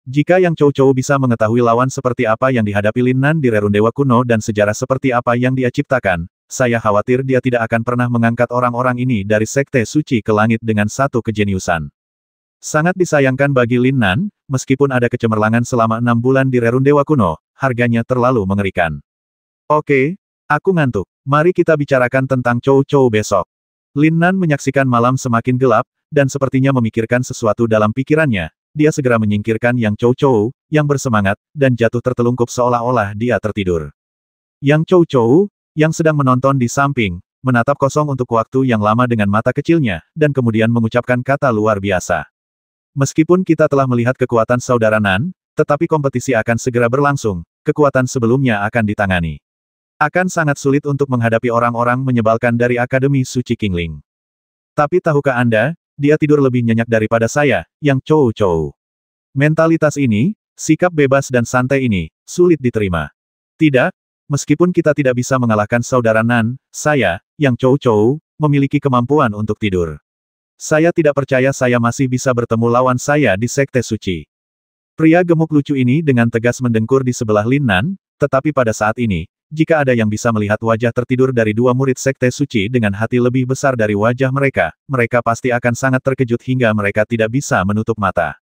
Jika Yang Chou bisa mengetahui lawan seperti apa yang dihadapi Lin Nan di Rerundewa kuno dan sejarah seperti apa yang dia ciptakan, saya khawatir dia tidak akan pernah mengangkat orang-orang ini dari Sekte Suci ke langit dengan satu kejeniusan. Sangat disayangkan bagi Lin Nan, meskipun ada kecemerlangan selama 6 bulan di Rerun Dewa Kuno, harganya terlalu mengerikan. Oke, aku ngantuk. Mari kita bicarakan tentang Chou Chou besok. Lin Nan menyaksikan malam semakin gelap, dan sepertinya memikirkan sesuatu dalam pikirannya. Dia segera menyingkirkan Yang Chou Chou, yang bersemangat, dan jatuh tertelungkup seolah-olah dia tertidur. Yang Chou Chou, yang sedang menonton di samping, menatap kosong untuk waktu yang lama dengan mata kecilnya, dan kemudian mengucapkan kata luar biasa. Meskipun kita telah melihat kekuatan saudara Nan, tetapi kompetisi akan segera berlangsung, kekuatan sebelumnya akan ditangani. Akan sangat sulit untuk menghadapi orang-orang menyebalkan dari Akademi Suci Qingling. Tapi tahukah Anda, dia tidur lebih nyenyak daripada saya, Yang Chou Chou. Mentalitas ini, sikap bebas dan santai ini, sulit diterima. Tidak, meskipun kita tidak bisa mengalahkan saudara Nan, saya, Yang Chou Chou, memiliki kemampuan untuk tidur. Saya tidak percaya saya masih bisa bertemu lawan saya di Sekte Suci. Pria gemuk lucu ini dengan tegas mendengkur di sebelah Lin Nan, tetapi pada saat ini, jika ada yang bisa melihat wajah tertidur dari dua murid Sekte Suci dengan hati lebih besar dari wajah mereka, mereka pasti akan sangat terkejut hingga mereka tidak bisa menutup mata.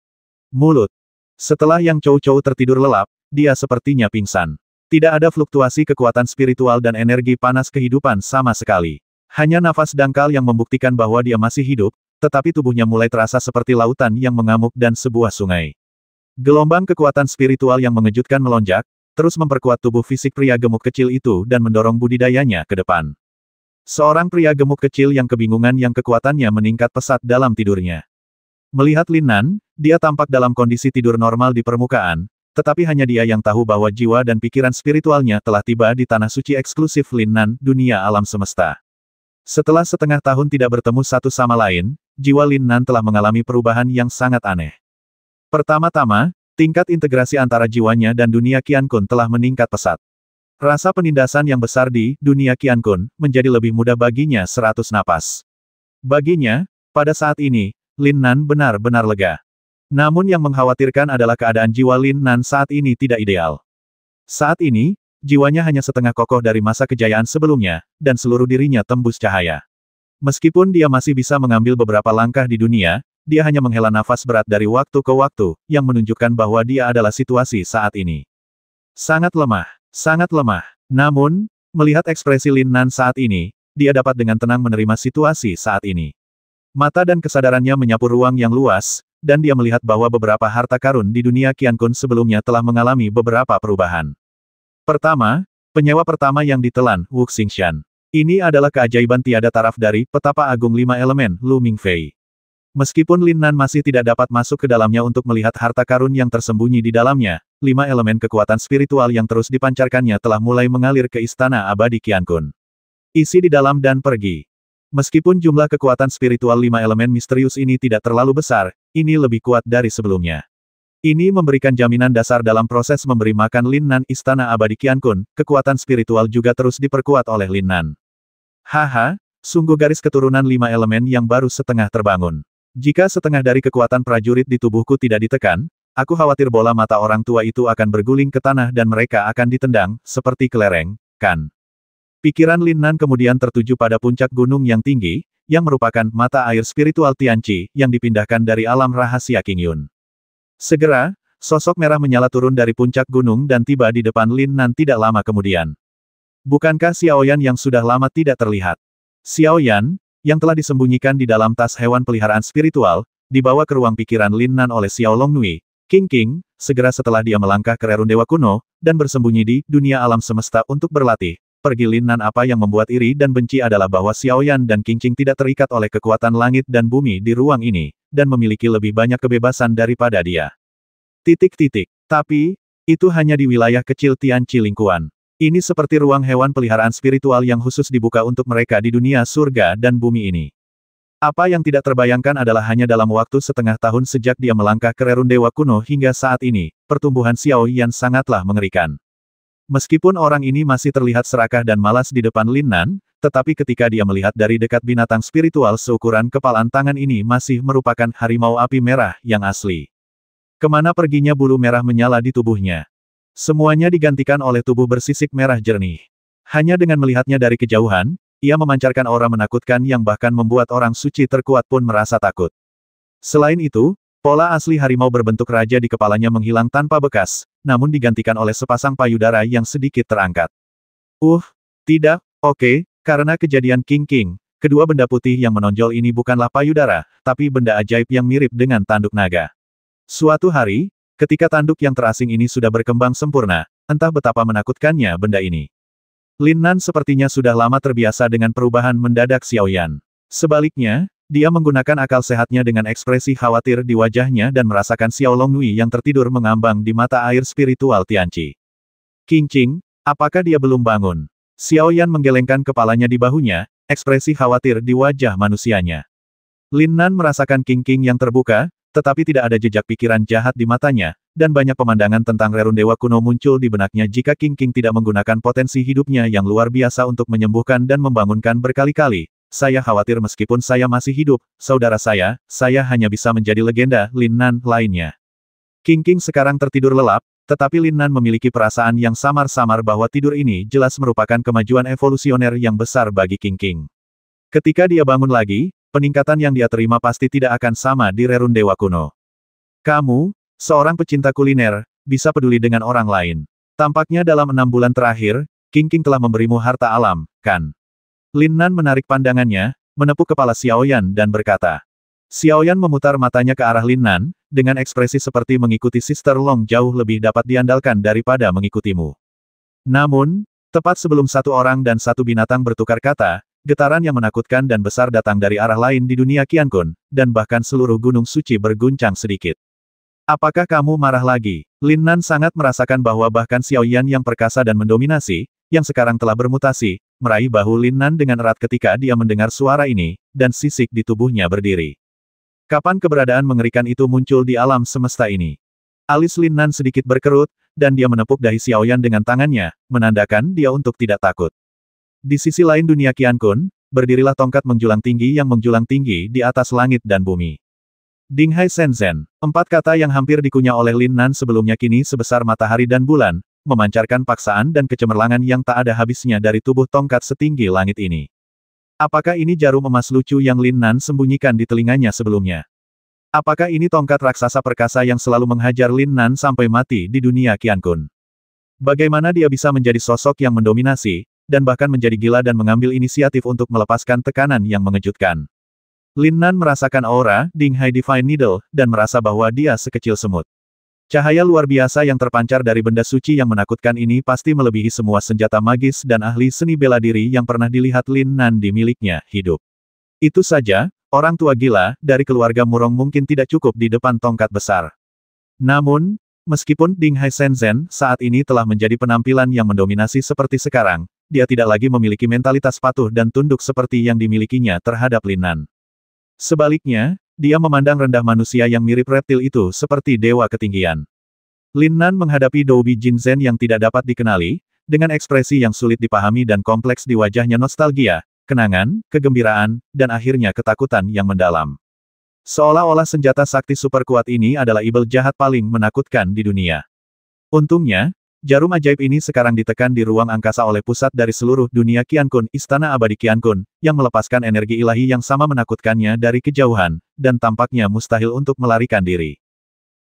Mulut. Setelah Yang Chou Chou tertidur lelap, dia sepertinya pingsan. Tidak ada fluktuasi kekuatan spiritual dan energi panas kehidupan sama sekali. Hanya nafas dangkal yang membuktikan bahwa dia masih hidup, tetapi tubuhnya mulai terasa seperti lautan yang mengamuk dan sebuah sungai. Gelombang kekuatan spiritual yang mengejutkan melonjak, terus memperkuat tubuh fisik pria gemuk kecil itu dan mendorong budidayanya ke depan. Seorang pria gemuk kecil yang kebingungan yang kekuatannya meningkat pesat dalam tidurnya. Melihat Lin Nan, dia tampak dalam kondisi tidur normal di permukaan, tetapi hanya dia yang tahu bahwa jiwa dan pikiran spiritualnya telah tiba di tanah suci eksklusif Lin Nan, dunia alam semesta. Setelah setengah tahun tidak bertemu satu sama lain, jiwa Lin Nan telah mengalami perubahan yang sangat aneh. Pertama-tama, tingkat integrasi antara jiwanya dan dunia Qiankun telah meningkat pesat. Rasa penindasan yang besar di dunia Qiankun menjadi lebih mudah baginya 100 napas. Baginya, pada saat ini, Lin Nan benar-benar lega. Namun yang mengkhawatirkan adalah keadaan jiwa Lin Nan saat ini tidak ideal. Saat ini, jiwanya hanya setengah kokoh dari masa kejayaan sebelumnya, dan seluruh dirinya tembus cahaya. Meskipun dia masih bisa mengambil beberapa langkah di dunia, dia hanya menghela nafas berat dari waktu ke waktu, yang menunjukkan bahwa dia adalah situasi saat ini. Sangat lemah, sangat lemah. Namun, melihat ekspresi Lin Nan saat ini, dia dapat dengan tenang menerima situasi saat ini. Mata dan kesadarannya menyapu ruang yang luas, dan dia melihat bahwa beberapa harta karun di dunia Qiankun sebelumnya telah mengalami beberapa perubahan. Pertama, penyewa pertama yang ditelan, Wu Xingshan. Ini adalah keajaiban tiada taraf dari Petapa Agung 5 Elemen, Lu Mingfei. Meskipun Lin Nan masih tidak dapat masuk ke dalamnya untuk melihat harta karun yang tersembunyi di dalamnya, 5 elemen kekuatan spiritual yang terus dipancarkannya telah mulai mengalir ke Istana Abadi Qiankun. Isi di dalam dan pergi. Meskipun jumlah kekuatan spiritual 5 elemen misterius ini tidak terlalu besar, ini lebih kuat dari sebelumnya. Ini memberikan jaminan dasar dalam proses memberi makan Lin Nan Istana Abadi Qiankun, kekuatan spiritual juga terus diperkuat oleh Lin Nan. Haha, sungguh garis keturunan 5 elemen yang baru setengah terbangun. Jika setengah dari kekuatan prajurit di tubuhku tidak ditekan, aku khawatir bola mata orang tua itu akan berguling ke tanah dan mereka akan ditendang, seperti kelereng, kan? Pikiran Lin Nan kemudian tertuju pada puncak gunung yang tinggi, yang merupakan mata air spiritual Tianqi, yang dipindahkan dari alam rahasia Qingyun. Segera, sosok merah menyala turun dari puncak gunung dan tiba di depan Lin Nan tidak lama kemudian. Bukankah Xiaoyan yang sudah lama tidak terlihat? Xiaoyan, yang telah disembunyikan di dalam tas hewan peliharaan spiritual, dibawa ke ruang pikiran Lin Nan oleh Xiao Longnui, King, segera setelah dia melangkah ke Rerun Dewa Kuno, dan bersembunyi di dunia alam semesta untuk berlatih. Pergi Lin Nan. Apa yang membuat iri dan benci adalah bahwa Xiaoyan dan King tidak terikat oleh kekuatan langit dan bumi di ruang ini, dan memiliki lebih banyak kebebasan daripada dia. Tapi, itu hanya di wilayah kecil Tianqi Lingkuan. Ini seperti ruang hewan peliharaan spiritual yang khusus dibuka untuk mereka di dunia surga dan bumi ini. Apa yang tidak terbayangkan adalah hanya dalam waktu setengah tahun sejak dia melangkah ke Rerun Dewa Kuno hingga saat ini, pertumbuhan Xiaoyan sangatlah mengerikan. Meskipun orang ini masih terlihat serakah dan malas di depan Lin Nan, tetapi ketika dia melihat dari dekat binatang spiritual seukuran kepalan tangan ini masih merupakan harimau api merah yang asli. Kemana perginya bulu merah menyala di tubuhnya? Semuanya digantikan oleh tubuh bersisik merah jernih. Hanya dengan melihatnya dari kejauhan, ia memancarkan aura menakutkan yang bahkan membuat orang suci terkuat pun merasa takut. Selain itu, pola asli harimau berbentuk raja di kepalanya menghilang tanpa bekas, namun digantikan oleh sepasang payudara yang sedikit terangkat. Tidak, oke, karena kejadian King, kedua benda putih yang menonjol ini bukanlah payudara, tapi benda ajaib yang mirip dengan tanduk naga. Suatu hari, ketika tanduk yang terasing ini sudah berkembang sempurna, entah betapa menakutkannya benda ini. Lin Nan sepertinya sudah lama terbiasa dengan perubahan mendadak Xiaoyan. Sebaliknya, dia menggunakan akal sehatnya dengan ekspresi khawatir di wajahnya dan merasakan Xiao Longnui yang tertidur mengambang di mata air spiritual Tianqi. Qing, apakah dia belum bangun? Xiaoyan menggelengkan kepalanya di bahunya, ekspresi khawatir di wajah manusianya. Lin Nan merasakan Qing yang terbuka, tetapi tidak ada jejak pikiran jahat di matanya, dan banyak pemandangan tentang rerun dewa kuno muncul di benaknya jika King tidak menggunakan potensi hidupnya yang luar biasa untuk menyembuhkan dan membangunkan berkali-kali. Saya khawatir meskipun saya masih hidup, saudara saya hanya bisa menjadi legenda Lin Nan lainnya. King sekarang tertidur lelap, tetapi Lin Nan memiliki perasaan yang samar-samar bahwa tidur ini jelas merupakan kemajuan evolusioner yang besar bagi King. Ketika dia bangun lagi, peningkatan yang dia terima pasti tidak akan sama di rerun dewa kuno. Kamu, seorang pecinta kuliner, bisa peduli dengan orang lain. Tampaknya dalam 6 bulan terakhir, King telah memberimu harta alam, kan? Lin Nan menarik pandangannya, menepuk kepala Xiaoyan dan berkata. Xiaoyan memutar matanya ke arah Lin Nan, dengan ekspresi seperti mengikuti Sister Long jauh lebih dapat diandalkan daripada mengikutimu. Namun, tepat sebelum satu orang dan satu binatang bertukar kata, getaran yang menakutkan dan besar datang dari arah lain di dunia Qiankun, dan bahkan seluruh gunung suci berguncang sedikit. Apakah kamu marah lagi? Lin Nan sangat merasakan bahwa bahkan Xiaoyan yang perkasa dan mendominasi, yang sekarang telah bermutasi, meraih bahu Lin Nan dengan erat ketika dia mendengar suara ini, dan sisik di tubuhnya berdiri. Kapan keberadaan mengerikan itu muncul di alam semesta ini? Alis Lin Nan sedikit berkerut, dan dia menepuk dahi Xiaoyan dengan tangannya, menandakan dia untuk tidak takut. Di sisi lain dunia Qiankun, berdirilah tongkat menjulang tinggi yang menjulang tinggi di atas langit dan bumi. Dinghai Shenzhen, 4 kata yang hampir dikunyah oleh Lin Nan sebelumnya kini sebesar matahari dan bulan, memancarkan paksaan dan kecemerlangan yang tak ada habisnya dari tubuh tongkat setinggi langit ini. Apakah ini jarum emas lucu yang Lin Nan sembunyikan di telinganya sebelumnya? Apakah ini tongkat raksasa perkasa yang selalu menghajar Lin Nan sampai mati di dunia Qiankun? Bagaimana dia bisa menjadi sosok yang mendominasi, dan bahkan menjadi gila dan mengambil inisiatif untuk melepaskan tekanan yang mengejutkan? Lin Nan merasakan aura Dinghai Divine Needle, dan merasa bahwa dia sekecil semut. Cahaya luar biasa yang terpancar dari benda suci yang menakutkan ini pasti melebihi semua senjata magis dan ahli seni bela diri yang pernah dilihat Lin Nan di miliknya hidup. Itu saja, orang tua gila dari keluarga Murong mungkin tidak cukup di depan tongkat besar. Namun, meskipun Dinghai Shenzhen saat ini telah menjadi penampilan yang mendominasi seperti sekarang, dia tidak lagi memiliki mentalitas patuh dan tunduk seperti yang dimilikinya terhadap Lin Nan. Sebaliknya, dia memandang rendah manusia yang mirip reptil itu seperti dewa ketinggian. Lin Nan menghadapi Doubi Jinzhen yang tidak dapat dikenali, dengan ekspresi yang sulit dipahami dan kompleks di wajahnya nostalgia, kenangan, kegembiraan, dan akhirnya ketakutan yang mendalam. Seolah-olah senjata sakti super kuat ini adalah ibel jahat paling menakutkan di dunia. Untungnya, jarum ajaib ini sekarang ditekan di ruang angkasa oleh pusat dari seluruh dunia Qiankun, Istana Abadi Qiankun, yang melepaskan energi ilahi yang sama menakutkannya dari kejauhan, dan tampaknya mustahil untuk melarikan diri.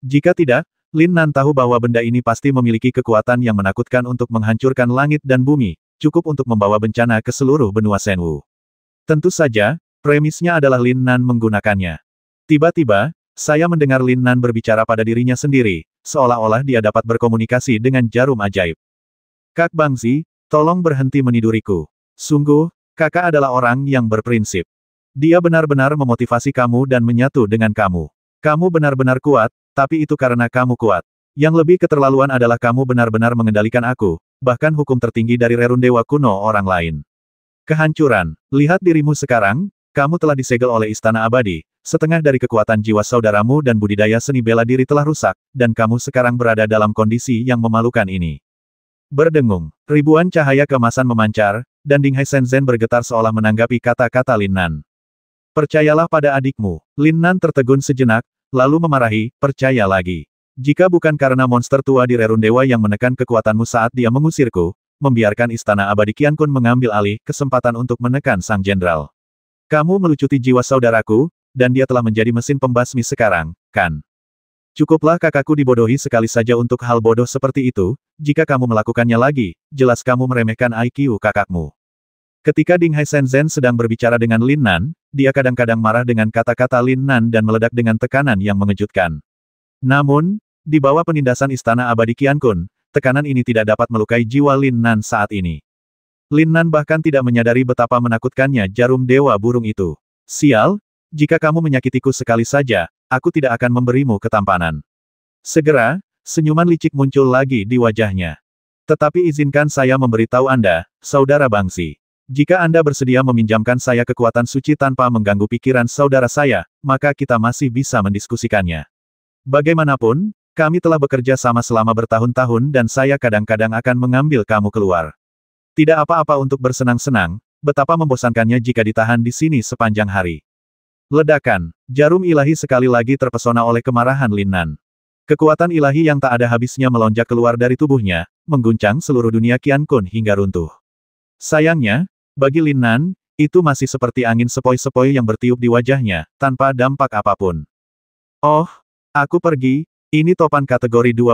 Jika tidak, Lin Nan tahu bahwa benda ini pasti memiliki kekuatan yang menakutkan untuk menghancurkan langit dan bumi, cukup untuk membawa bencana ke seluruh benua Shenwu. Tentu saja, premisnya adalah Lin Nan menggunakannya. Tiba-tiba, saya mendengar Lin Nan berbicara pada dirinya sendiri, seolah-olah dia dapat berkomunikasi dengan jarum ajaib. Kak Bangzi, tolong berhenti meniduriku. Sungguh, kakak adalah orang yang berprinsip. Dia benar-benar memotivasi kamu dan menyatu dengan kamu. Kamu benar-benar kuat, tapi itu karena kamu kuat. Yang lebih keterlaluan adalah kamu benar-benar mengendalikan aku, bahkan hukum tertinggi dari rerun dewa kuno orang lain. Kehancuran, lihat dirimu sekarang, kamu telah disegel oleh Istana Abadi. Setengah dari kekuatan jiwa saudaramu dan budidaya seni bela diri telah rusak, dan kamu sekarang berada dalam kondisi yang memalukan ini. Berdengung, ribuan cahaya keemasan memancar, dan Dinghai Shenzhen bergetar seolah menanggapi kata-kata Lin Nan. Percayalah pada adikmu. Lin Nan tertegun sejenak, lalu memarahi, percaya lagi. Jika bukan karena monster tua di rerun dewa yang menekan kekuatanmu saat dia mengusirku, membiarkan Istana Abadi Qiankun mengambil alih kesempatan untuk menekan Sang Jenderal. Kamu melucuti jiwa saudaraku, dan dia telah menjadi mesin pembasmi sekarang, kan? Cukuplah kakakku dibodohi sekali saja untuk hal bodoh seperti itu, jika kamu melakukannya lagi, jelas kamu meremehkan IQ kakakmu. Ketika Ding Hai Shenzhen sedang berbicara dengan Lin Nan, dia kadang-kadang marah dengan kata-kata Lin Nan dan meledak dengan tekanan yang mengejutkan. Namun, di bawah penindasan Istana Abadi Qiankun, tekanan ini tidak dapat melukai jiwa Lin Nan saat ini. Lin Nan bahkan tidak menyadari betapa menakutkannya jarum dewa burung itu. Sial, jika kamu menyakitiku sekali saja, aku tidak akan memberimu ketampanan. Segera, senyuman licik muncul lagi di wajahnya. Tetapi izinkan saya memberitahu Anda, Saudara Bangsi. Jika Anda bersedia meminjamkan saya kekuatan suci tanpa mengganggu pikiran saudara saya, maka kita masih bisa mendiskusikannya. Bagaimanapun, kami telah bekerja sama selama bertahun-tahun dan saya kadang-kadang akan mengambil kamu keluar. Tidak apa-apa untuk bersenang-senang, betapa membosankannya jika ditahan di sini sepanjang hari. Ledakan, jarum ilahi sekali lagi terpesona oleh kemarahan Lin Nan. Kekuatan ilahi yang tak ada habisnya melonjak keluar dari tubuhnya, mengguncang seluruh dunia Qiankun hingga runtuh. Sayangnya, bagi Lin Nan, itu masih seperti angin sepoi-sepoi yang bertiup di wajahnya, tanpa dampak apapun. Oh, aku pergi, ini topan kategori 12.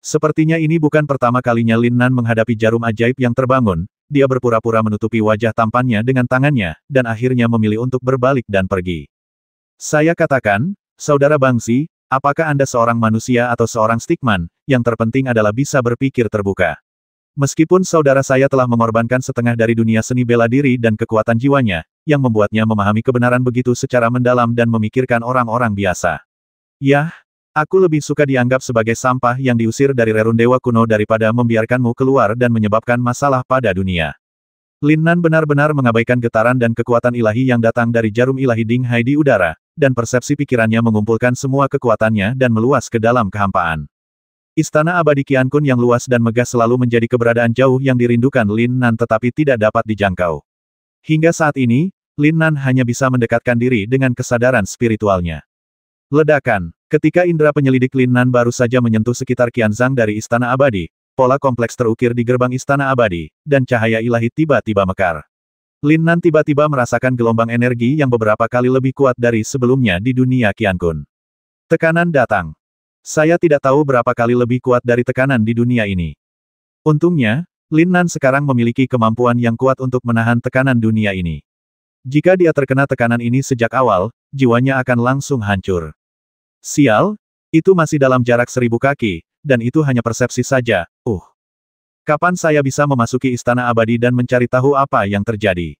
Sepertinya ini bukan pertama kalinya Lin Nan menghadapi jarum ajaib yang terbangun. Dia berpura-pura menutupi wajah tampannya dengan tangannya, dan akhirnya memilih untuk berbalik dan pergi. Saya katakan, Saudara Bangsi, apakah Anda seorang manusia atau seorang stickman, yang terpenting adalah bisa berpikir terbuka. Meskipun saudara saya telah mengorbankan setengah dari dunia seni bela diri dan kekuatan jiwanya, yang membuatnya memahami kebenaran begitu secara mendalam dan memikirkan orang-orang biasa. Yah, aku lebih suka dianggap sebagai sampah yang diusir dari rerun dewa kuno daripada membiarkanmu keluar dan menyebabkan masalah pada dunia. Lin Nan benar-benar mengabaikan getaran dan kekuatan ilahi yang datang dari jarum ilahi Ding Hai di udara, dan persepsi pikirannya mengumpulkan semua kekuatannya dan meluas ke dalam kehampaan. Istana Abadi Qiankun yang luas dan megah selalu menjadi keberadaan jauh yang dirindukan Lin Nan tetapi tidak dapat dijangkau. Hingga saat ini, Lin Nan hanya bisa mendekatkan diri dengan kesadaran spiritualnya. Ledakan. Ketika indera penyelidik Lin Nan baru saja menyentuh sekitar Qianzhang dari Istana Abadi, pola kompleks terukir di gerbang Istana Abadi, dan cahaya ilahi tiba-tiba mekar. Lin Nan tiba-tiba merasakan gelombang energi yang beberapa kali lebih kuat dari sebelumnya di dunia Qiankun. Tekanan datang. Saya tidak tahu berapa kali lebih kuat dari tekanan di dunia ini. Untungnya, Lin Nan sekarang memiliki kemampuan yang kuat untuk menahan tekanan dunia ini. Jika dia terkena tekanan ini sejak awal, jiwanya akan langsung hancur. Sial, itu masih dalam jarak 1000 kaki, dan itu hanya persepsi saja. Kapan saya bisa memasuki Istana Abadi dan mencari tahu apa yang terjadi?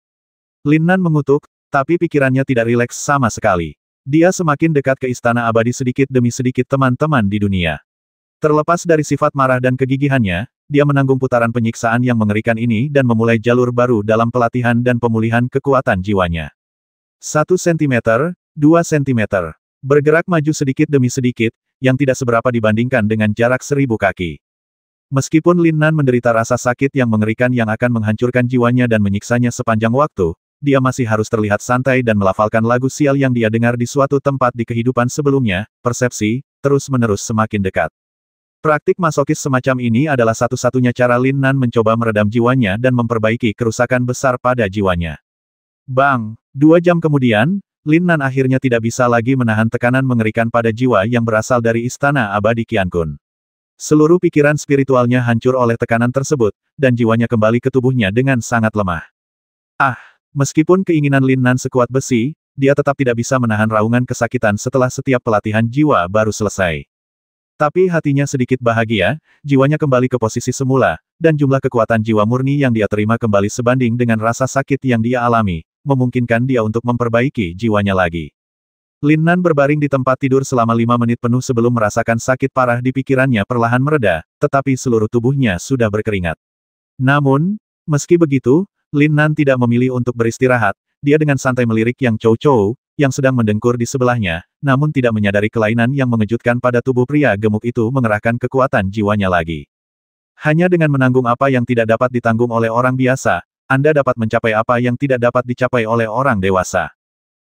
Lin Nan mengutuk, tapi pikirannya tidak rileks sama sekali. Dia semakin dekat ke Istana Abadi sedikit demi sedikit teman-teman di dunia. Terlepas dari sifat marah dan kegigihannya, dia menanggung putaran penyiksaan yang mengerikan ini dan memulai jalur baru dalam pelatihan dan pemulihan kekuatan jiwanya. 1 cm, 2 cm. Bergerak maju sedikit demi sedikit, yang tidak seberapa dibandingkan dengan jarak 1000 kaki. Meskipun Lin Nan menderita rasa sakit yang mengerikan yang akan menghancurkan jiwanya dan menyiksanya sepanjang waktu, dia masih harus terlihat santai dan melafalkan lagu sial yang dia dengar di suatu tempat di kehidupan sebelumnya, persepsi, terus-menerus semakin dekat. Praktik masokis semacam ini adalah satu-satunya cara Lin Nan mencoba meredam jiwanya dan memperbaiki kerusakan besar pada jiwanya. Bang! 2 jam kemudian, Lin Nan akhirnya tidak bisa lagi menahan tekanan mengerikan pada jiwa yang berasal dari Istana Abadi Qiankun. Seluruh pikiran spiritualnya hancur oleh tekanan tersebut, dan jiwanya kembali ke tubuhnya dengan sangat lemah. Meskipun keinginan Lin Nan sekuat besi, dia tetap tidak bisa menahan raungan kesakitan setelah setiap pelatihan jiwa baru selesai. Tapi hatinya sedikit bahagia, jiwanya kembali ke posisi semula, dan jumlah kekuatan jiwa murni yang dia terima kembali sebanding dengan rasa sakit yang dia alami, memungkinkan dia untuk memperbaiki jiwanya lagi. Lin Nan berbaring di tempat tidur selama 5 menit penuh sebelum merasakan sakit parah di pikirannya perlahan mereda, tetapi seluruh tubuhnya sudah berkeringat. Namun, meski begitu, Lin Nan tidak memilih untuk beristirahat, dia dengan santai melirik Yang Chou Chou, yang sedang mendengkur di sebelahnya, namun tidak menyadari kelainan yang mengejutkan pada tubuh pria gemuk itu mengerahkan kekuatan jiwanya lagi. Hanya dengan menanggung apa yang tidak dapat ditanggung oleh orang biasa, Anda dapat mencapai apa yang tidak dapat dicapai oleh orang dewasa.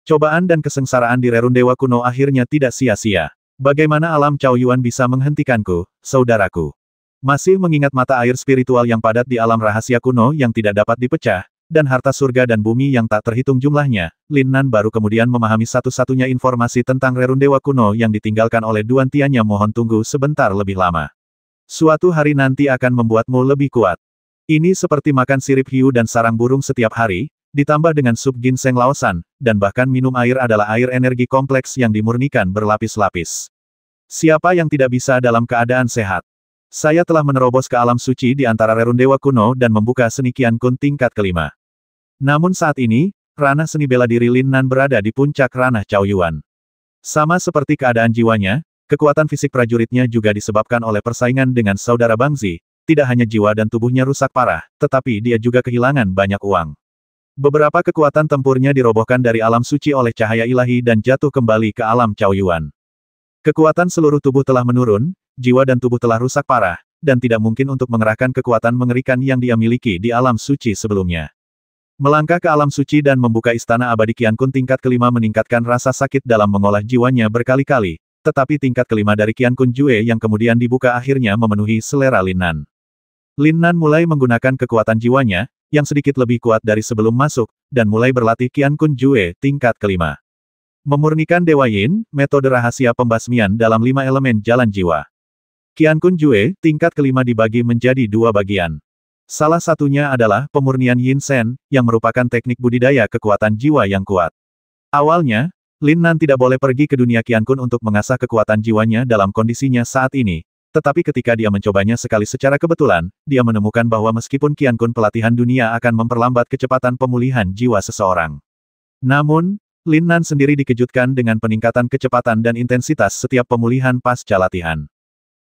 Cobaan dan kesengsaraan di rerun dewa kuno akhirnya tidak sia-sia. Bagaimana alam Cao Yuan bisa menghentikanku, saudaraku? Masih mengingat mata air spiritual yang padat di alam rahasia kuno yang tidak dapat dipecah, dan harta surga dan bumi yang tak terhitung jumlahnya, Lin Nan baru kemudian memahami satu-satunya informasi tentang rerundewa kuno yang ditinggalkan oleh Duan Tiannya. Mohon tunggu sebentar lebih lama. Suatu hari nanti akan membuatmu lebih kuat. Ini seperti makan sirip hiu dan sarang burung setiap hari, ditambah dengan sup ginseng laosan, dan bahkan minum air adalah air energi kompleks yang dimurnikan berlapis-lapis. Siapa yang tidak bisa dalam keadaan sehat? Saya telah menerobos ke alam suci di antara rerundewa kuno dan membuka seni Qian Kun tingkat kelima. Namun saat ini, ranah seni bela diri Lin Nan berada di puncak ranah Cao Yuan. Sama seperti keadaan jiwanya, kekuatan fisik prajuritnya juga disebabkan oleh persaingan dengan saudara Bangzi. Tidak hanya jiwa dan tubuhnya rusak parah, tetapi dia juga kehilangan banyak uang. Beberapa kekuatan tempurnya dirobohkan dari alam suci oleh cahaya ilahi dan jatuh kembali ke alam Cao Yuan. Kekuatan seluruh tubuh telah menurun, jiwa dan tubuh telah rusak parah, dan tidak mungkin untuk mengerahkan kekuatan mengerikan yang dia miliki di alam suci sebelumnya. Melangkah ke alam suci dan membuka istana abadi Qian Kun tingkat kelima meningkatkan rasa sakit dalam mengolah jiwanya berkali-kali, tetapi tingkat kelima dari Qian Kun Jue yang kemudian dibuka akhirnya memenuhi selera Lin Nan. Lin Nan mulai menggunakan kekuatan jiwanya, yang sedikit lebih kuat dari sebelum masuk, dan mulai berlatih Qian Kun Jue tingkat kelima. Memurnikan Dewa Yin, metode rahasia pembasmian dalam 5 elemen jalan jiwa. Qian Kun Jue, tingkat kelima dibagi menjadi 2 bagian. Salah satunya adalah pemurnian Yin Shen, yang merupakan teknik budidaya kekuatan jiwa yang kuat. Awalnya, Lin Nan tidak boleh pergi ke dunia Qian Kun untuk mengasah kekuatan jiwanya dalam kondisinya saat ini. Tetapi ketika dia mencobanya sekali secara kebetulan, dia menemukan bahwa meskipun Qian Kun pelatihan dunia akan memperlambat kecepatan pemulihan jiwa seseorang. Namun, Lin Nan sendiri dikejutkan dengan peningkatan kecepatan dan intensitas setiap pemulihan pasca latihan.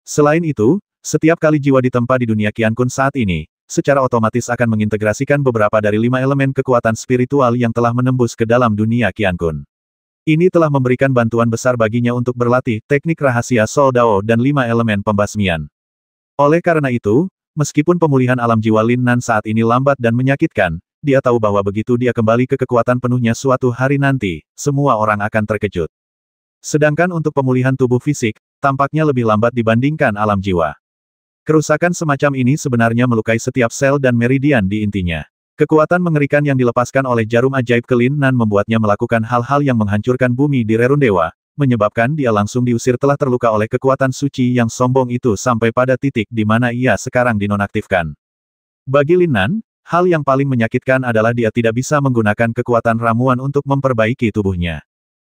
Selain itu, setiap kali jiwa ditempa di dunia Qian Kun saat ini, secara otomatis akan mengintegrasikan beberapa dari 5 elemen kekuatan spiritual yang telah menembus ke dalam dunia Qian Kun. Ini telah memberikan bantuan besar baginya untuk berlatih teknik rahasia Soul Dao dan 5 elemen pembasmian. Oleh karena itu, meskipun pemulihan alam jiwa Lin Nan saat ini lambat dan menyakitkan, dia tahu bahwa begitu dia kembali ke kekuatan penuhnya suatu hari nanti, semua orang akan terkejut. Sedangkan untuk pemulihan tubuh fisik, tampaknya lebih lambat dibandingkan alam jiwa. Kerusakan semacam ini sebenarnya melukai setiap sel dan meridian di intinya. Kekuatan mengerikan yang dilepaskan oleh jarum ajaib ke Lin Nan membuatnya melakukan hal-hal yang menghancurkan bumi di Rerundewa, menyebabkan dia langsung diusir telah terluka oleh kekuatan suci yang sombong itu sampai pada titik di mana ia sekarang dinonaktifkan. Bagi Lin Nan, hal yang paling menyakitkan adalah dia tidak bisa menggunakan kekuatan ramuan untuk memperbaiki tubuhnya.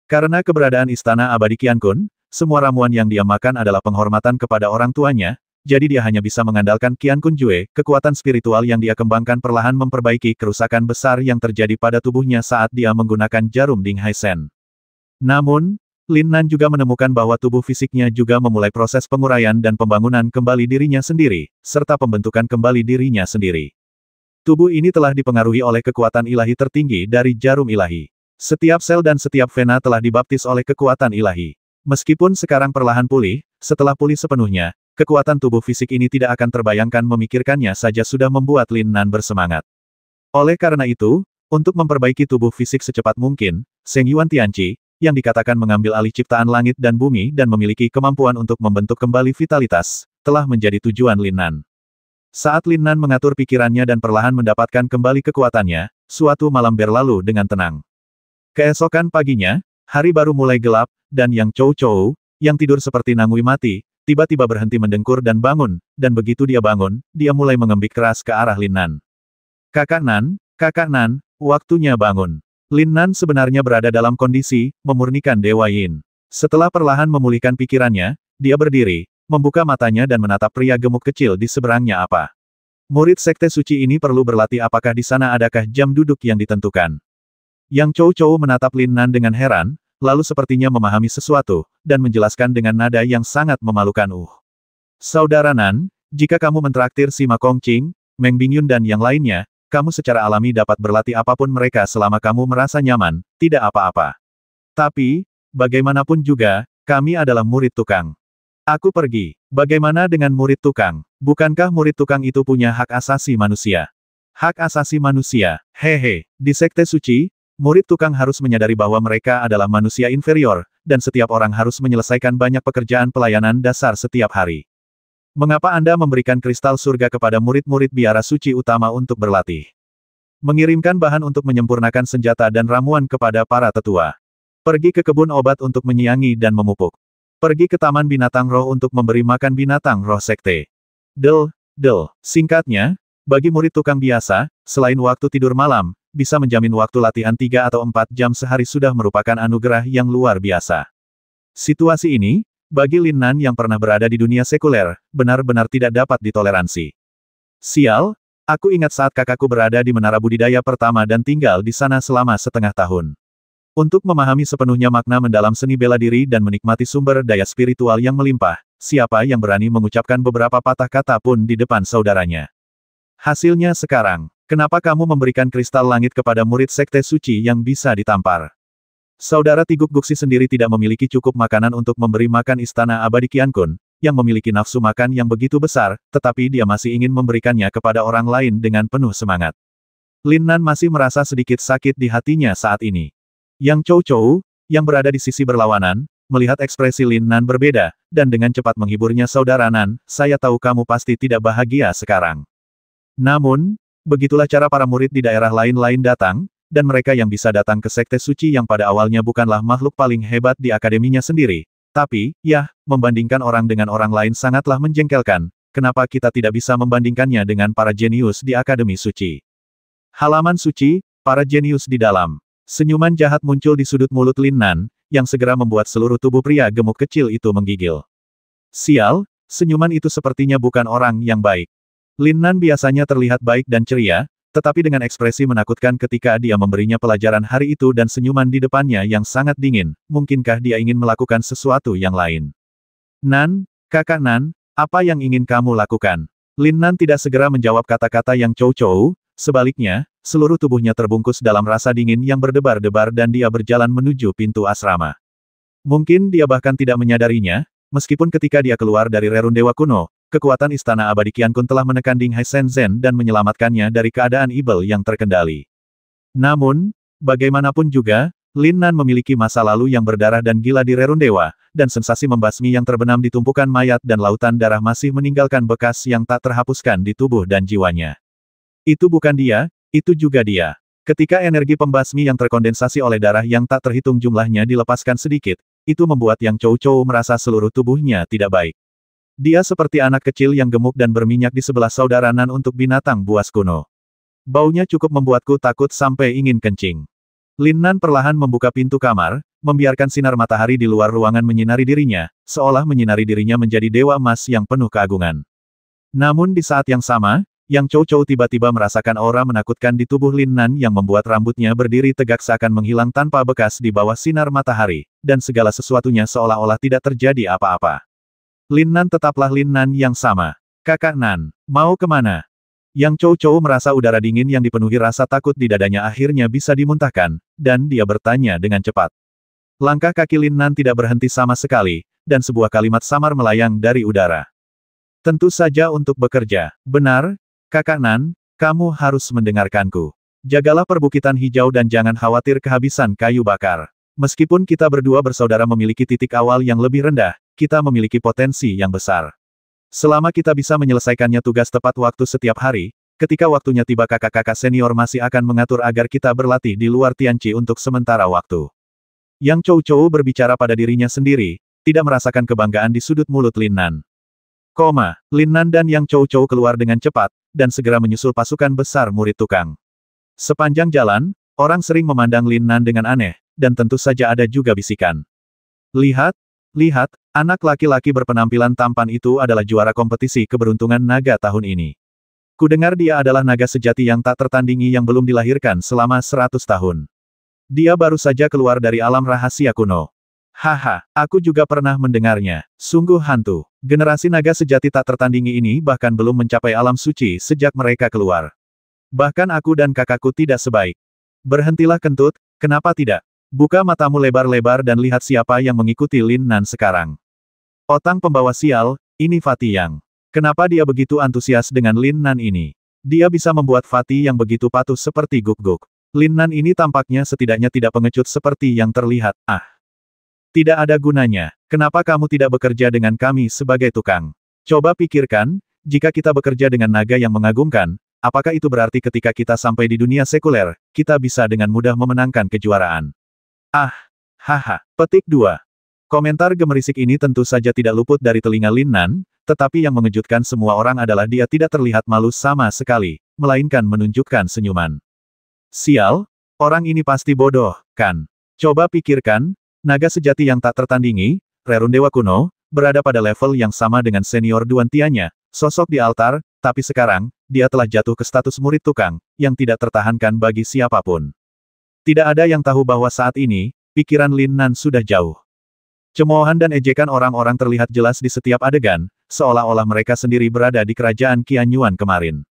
Karena keberadaan istana abadi Qian Kun, semua ramuan yang dia makan adalah penghormatan kepada orang tuanya, jadi dia hanya bisa mengandalkan Qian Kun Jue, kekuatan spiritual yang dia kembangkan perlahan memperbaiki kerusakan besar yang terjadi pada tubuhnya saat dia menggunakan jarum Ding Hai Shen. Namun, Lin Nan juga menemukan bahwa tubuh fisiknya juga memulai proses penguraian dan pembangunan kembali dirinya sendiri, serta pembentukan kembali dirinya sendiri. Tubuh ini telah dipengaruhi oleh kekuatan ilahi tertinggi dari jarum ilahi. Setiap sel dan setiap vena telah dibaptis oleh kekuatan ilahi. Meskipun sekarang perlahan pulih, setelah pulih sepenuhnya, kekuatan tubuh fisik ini tidak akan terbayangkan memikirkannya saja sudah membuat Lin Nan bersemangat. Oleh karena itu, untuk memperbaiki tubuh fisik secepat mungkin, Zheng Yuan Tianqi, yang dikatakan mengambil alih ciptaan langit dan bumi dan memiliki kemampuan untuk membentuk kembali vitalitas, telah menjadi tujuan Lin Nan. Saat Lin Nan mengatur pikirannya dan perlahan mendapatkan kembali kekuatannya, suatu malam berlalu dengan tenang. Keesokan paginya, hari baru mulai gelap, dan Yang Chou, yang tidur seperti nangui mati, tiba-tiba berhenti mendengkur dan bangun, dan begitu dia bangun, dia mulai mengembik keras ke arah Lin Nan. Kakak Nan, waktunya bangun. Lin Nan sebenarnya berada dalam kondisi, memurnikan Dewa Yin. Setelah perlahan memulihkan pikirannya, dia berdiri, membuka matanya dan menatap pria gemuk kecil di seberangnya. Apa? Murid Sekte Suci ini perlu berlatih. Apakah di sana adakah jam duduk yang ditentukan? Yang Chou menatap Lin Nan dengan heran, lalu sepertinya memahami sesuatu, dan menjelaskan dengan nada yang sangat memalukan. Saudara Nan, jika kamu mentraktir si Ma Kongqing, Meng Bingyun dan yang lainnya, kamu secara alami dapat berlatih apapun mereka selama kamu merasa nyaman, tidak apa-apa. Tapi, bagaimanapun juga, kami adalah murid tukang. Aku pergi. Bagaimana dengan murid tukang? Bukankah murid tukang itu punya hak asasi manusia? Hak asasi manusia, hehe, di Sekte Suci, murid tukang harus menyadari bahwa mereka adalah manusia inferior, dan setiap orang harus menyelesaikan banyak pekerjaan pelayanan dasar setiap hari. Mengapa Anda memberikan kristal surga kepada murid-murid biara suci utama untuk berlatih? Mengirimkan bahan untuk menyempurnakan senjata dan ramuan kepada para tetua. Pergi ke kebun obat untuk menyiangi dan memupuk. Pergi ke taman binatang roh untuk memberi makan binatang roh sekte. Singkatnya, bagi murid tukang biasa, selain waktu tidur malam, bisa menjamin waktu latihan 3 atau 4 jam sehari sudah merupakan anugerah yang luar biasa. Situasi ini, bagi Lin Nan yang pernah berada di dunia sekuler, benar-benar tidak dapat ditoleransi. Sial, aku ingat saat kakakku berada di menara budidaya pertama dan tinggal di sana selama setengah tahun. Untuk memahami sepenuhnya makna mendalam seni bela diri dan menikmati sumber daya spiritual yang melimpah, siapa yang berani mengucapkan beberapa patah kata pun di depan saudaranya. Hasilnya sekarang, kenapa kamu memberikan kristal langit kepada murid sekte suci yang bisa ditampar? Saudara Tiguk Guksi sendiri tidak memiliki cukup makanan untuk memberi makan istana abadi Qiankun, yang memiliki nafsu makan yang begitu besar, tetapi dia masih ingin memberikannya kepada orang lain dengan penuh semangat. Lin Nan masih merasa sedikit sakit di hatinya saat ini. Yang Chou Chou, yang berada di sisi berlawanan, melihat ekspresi Lin Nan berbeda, dan dengan cepat menghiburnya, saudara Nan, saya tahu kamu pasti tidak bahagia sekarang. Namun, begitulah cara para murid di daerah lain-lain datang, dan mereka yang bisa datang ke sekte suci yang pada awalnya bukanlah makhluk paling hebat di akademinya sendiri. Tapi, ya, membandingkan orang dengan orang lain sangatlah menjengkelkan, kenapa kita tidak bisa membandingkannya dengan para jenius di akademi suci? Halaman suci, para jenius di dalam. Senyuman jahat muncul di sudut mulut Lin Nan, yang segera membuat seluruh tubuh pria gemuk kecil itu menggigil. Sial, senyuman itu sepertinya bukan orang yang baik. Lin Nan biasanya terlihat baik dan ceria, tetapi dengan ekspresi menakutkan ketika dia memberinya pelajaran hari itu dan senyuman di depannya yang sangat dingin, mungkinkah dia ingin melakukan sesuatu yang lain? Nan, kakak Nan, apa yang ingin kamu lakukan? Lin Nan tidak segera menjawab kata-kata yang Chou Chou, sebaliknya, seluruh tubuhnya terbungkus dalam rasa dingin yang berdebar-debar dan dia berjalan menuju pintu asrama. Mungkin dia bahkan tidak menyadarinya, meskipun ketika dia keluar dari Rerun Dewa Kuno, kekuatan Istana Abadi Qiankun telah menekan Ding Hai Shenzhen dan menyelamatkannya dari keadaan Ibel yang terkendali. Namun, bagaimanapun juga, Lin Nan memiliki masa lalu yang berdarah dan gila di Rerun Dewa, dan sensasi membasmi yang terbenam di tumpukan mayat dan lautan darah masih meninggalkan bekas yang tak terhapuskan di tubuh dan jiwanya. Itu bukan dia, itu juga dia. Ketika energi pembasmi yang terkondensasi oleh darah yang tak terhitung jumlahnya dilepaskan sedikit, itu membuat Yang Chou Chou merasa seluruh tubuhnya tidak baik. Dia seperti anak kecil yang gemuk dan berminyak di sebelah saudara Nan untuk binatang buas kuno. Baunya cukup membuatku takut sampai ingin kencing. Lin Nan perlahan membuka pintu kamar, membiarkan sinar matahari di luar ruangan menyinari dirinya, seolah menyinari dirinya menjadi dewa emas yang penuh keagungan. Namun di saat yang sama, Yang Chou Chou tiba-tiba merasakan aura menakutkan di tubuh Lin Nan yang membuat rambutnya berdiri tegak seakan menghilang tanpa bekas di bawah sinar matahari, dan segala sesuatunya seolah-olah tidak terjadi apa-apa. Lin Nan tetaplah Lin Nan yang sama. Kakak Nan, mau kemana? Yang Chou Chou merasa udara dingin yang dipenuhi rasa takut di dadanya akhirnya bisa dimuntahkan, dan dia bertanya dengan cepat. Langkah kaki Lin Nan tidak berhenti sama sekali, dan sebuah kalimat samar melayang dari udara. Tentu saja untuk bekerja. Benar, Kakak Nan, kamu harus mendengarkanku. Jagalah perbukitan hijau dan jangan khawatir kehabisan kayu bakar. Meskipun kita berdua bersaudara memiliki titik awal yang lebih rendah, kita memiliki potensi yang besar. Selama kita bisa menyelesaikannya tugas tepat waktu setiap hari, ketika waktunya tiba kakak-kakak senior masih akan mengatur agar kita berlatih di luar Tianqi untuk sementara waktu. Yang Chou Chou berbicara pada dirinya sendiri, tidak merasakan kebanggaan di sudut mulut Lin Nan. Lin Nan dan Yang Chou Chou keluar dengan cepat, dan segera menyusul pasukan besar murid tukang. Sepanjang jalan, orang sering memandang Lin Nan dengan aneh, dan tentu saja ada juga bisikan. Lihat, anak laki-laki berpenampilan tampan itu adalah juara kompetisi keberuntungan naga tahun ini. Kudengar dia adalah naga sejati yang tak tertandingi yang belum dilahirkan selama 100 tahun. Dia baru saja keluar dari alam rahasia kuno. Haha, aku juga pernah mendengarnya. Sungguh hantu. Generasi naga sejati tak tertandingi ini bahkan belum mencapai alam suci sejak mereka keluar. Bahkan aku dan kakakku tidak sebaik. Berhentilah kentut, kenapa tidak? Buka matamu lebar-lebar dan lihat siapa yang mengikuti Lin Nan sekarang. Otang pembawa sial, ini Fatih Yang. Kenapa dia begitu antusias dengan Lin Nan ini? Dia bisa membuat Fatih yang begitu patuh seperti guk-guk. Lin Nan ini tampaknya setidaknya tidak pengecut seperti yang terlihat. Tidak ada gunanya. Kenapa kamu tidak bekerja dengan kami sebagai tukang? Coba pikirkan, jika kita bekerja dengan naga yang mengagumkan, apakah itu berarti ketika kita sampai di dunia sekuler, kita bisa dengan mudah memenangkan kejuaraan? Ah, haha. Petik 2. Komentar gemerisik ini tentu saja tidak luput dari telinga Lin Nan, tetapi yang mengejutkan semua orang adalah dia tidak terlihat malu sama sekali, melainkan menunjukkan senyuman. Sial, orang ini pasti bodoh, kan? Coba pikirkan, naga sejati yang tak tertandingi, Rerun Dewa Kuno, berada pada level yang sama dengan senior Duan Tianya, sosok di altar, tapi sekarang, dia telah jatuh ke status murid tukang, yang tidak tertahankan bagi siapapun. Tidak ada yang tahu bahwa saat ini, pikiran Lin Nan sudah jauh. Cemoohan dan ejekan orang-orang terlihat jelas di setiap adegan, seolah-olah mereka sendiri berada di kerajaan Qian Yuan kemarin.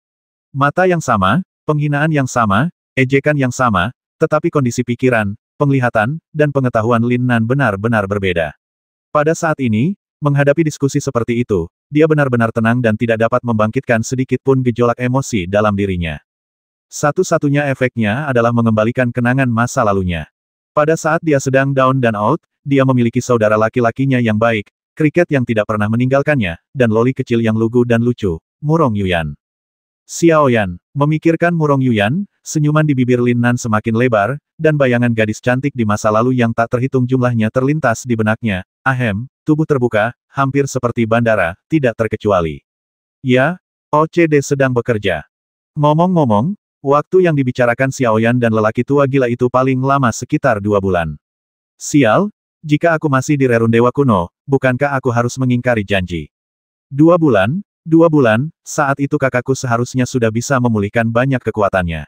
Mata yang sama, penghinaan yang sama, ejekan yang sama, tetapi kondisi pikiran, penglihatan, dan pengetahuan Lin Nan benar-benar berbeda. Pada saat ini, menghadapi diskusi seperti itu, dia benar-benar tenang dan tidak dapat membangkitkan sedikit pun gejolak emosi dalam dirinya. Satu-satunya efeknya adalah mengembalikan kenangan masa lalunya. Pada saat dia sedang down dan out, dia memiliki saudara laki-lakinya yang baik, kriket yang tidak pernah meninggalkannya, dan loli kecil yang lugu dan lucu, Murong Yuyan. Xiaoyan, memikirkan Murong Yuyan, senyuman di bibir Lin Nan semakin lebar, dan bayangan gadis cantik di masa lalu yang tak terhitung jumlahnya terlintas di benaknya. Ahem, tubuh terbuka, hampir seperti bandara, tidak terkecuali. Ya, OCD sedang bekerja. Ngomong-ngomong, waktu yang dibicarakan Xiaoyan dan lelaki tua gila itu paling lama sekitar 2 bulan. Sial, jika aku masih di Rerun Dewa Kuno, bukankah aku harus mengingkari janji? 2 bulan, 2 bulan, saat itu kakakku seharusnya sudah bisa memulihkan banyak kekuatannya.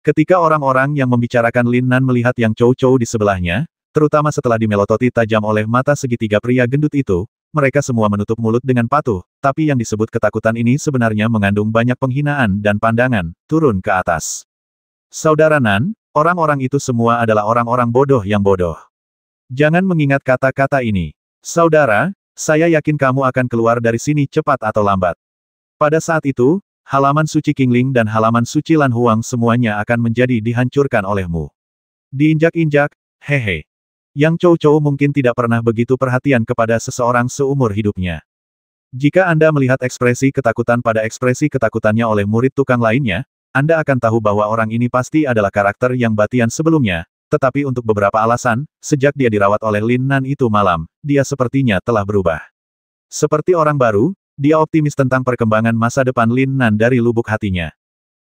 Ketika orang-orang yang membicarakan Lin Nan melihat Yang Chou-Chou di sebelahnya, terutama setelah dimelototi tajam oleh mata segitiga pria gendut itu, mereka semua menutup mulut dengan patuh, tapi yang disebut ketakutan ini sebenarnya mengandung banyak penghinaan dan pandangan, turun ke atas. Saudara Nan, orang-orang itu semua adalah orang-orang bodoh yang bodoh. Jangan mengingat kata-kata ini. Saudara, saya yakin kamu akan keluar dari sini cepat atau lambat. Pada saat itu, halaman suci Qingling dan halaman suci Lan Huang semuanya akan menjadi dihancurkan olehmu. Diinjak-injak, hehe. Yang Chou-Chou mungkin tidak pernah begitu perhatian kepada seseorang seumur hidupnya. Jika Anda melihat ekspresi ketakutan pada ekspresi ketakutannya oleh murid tukang lainnya, Anda akan tahu bahwa orang ini pasti adalah karakter yang Batian sebelumnya, tetapi untuk beberapa alasan, sejak dia dirawat oleh Lin Nan itu malam, dia sepertinya telah berubah. Seperti orang baru, dia optimis tentang perkembangan masa depan Lin Nan dari lubuk hatinya.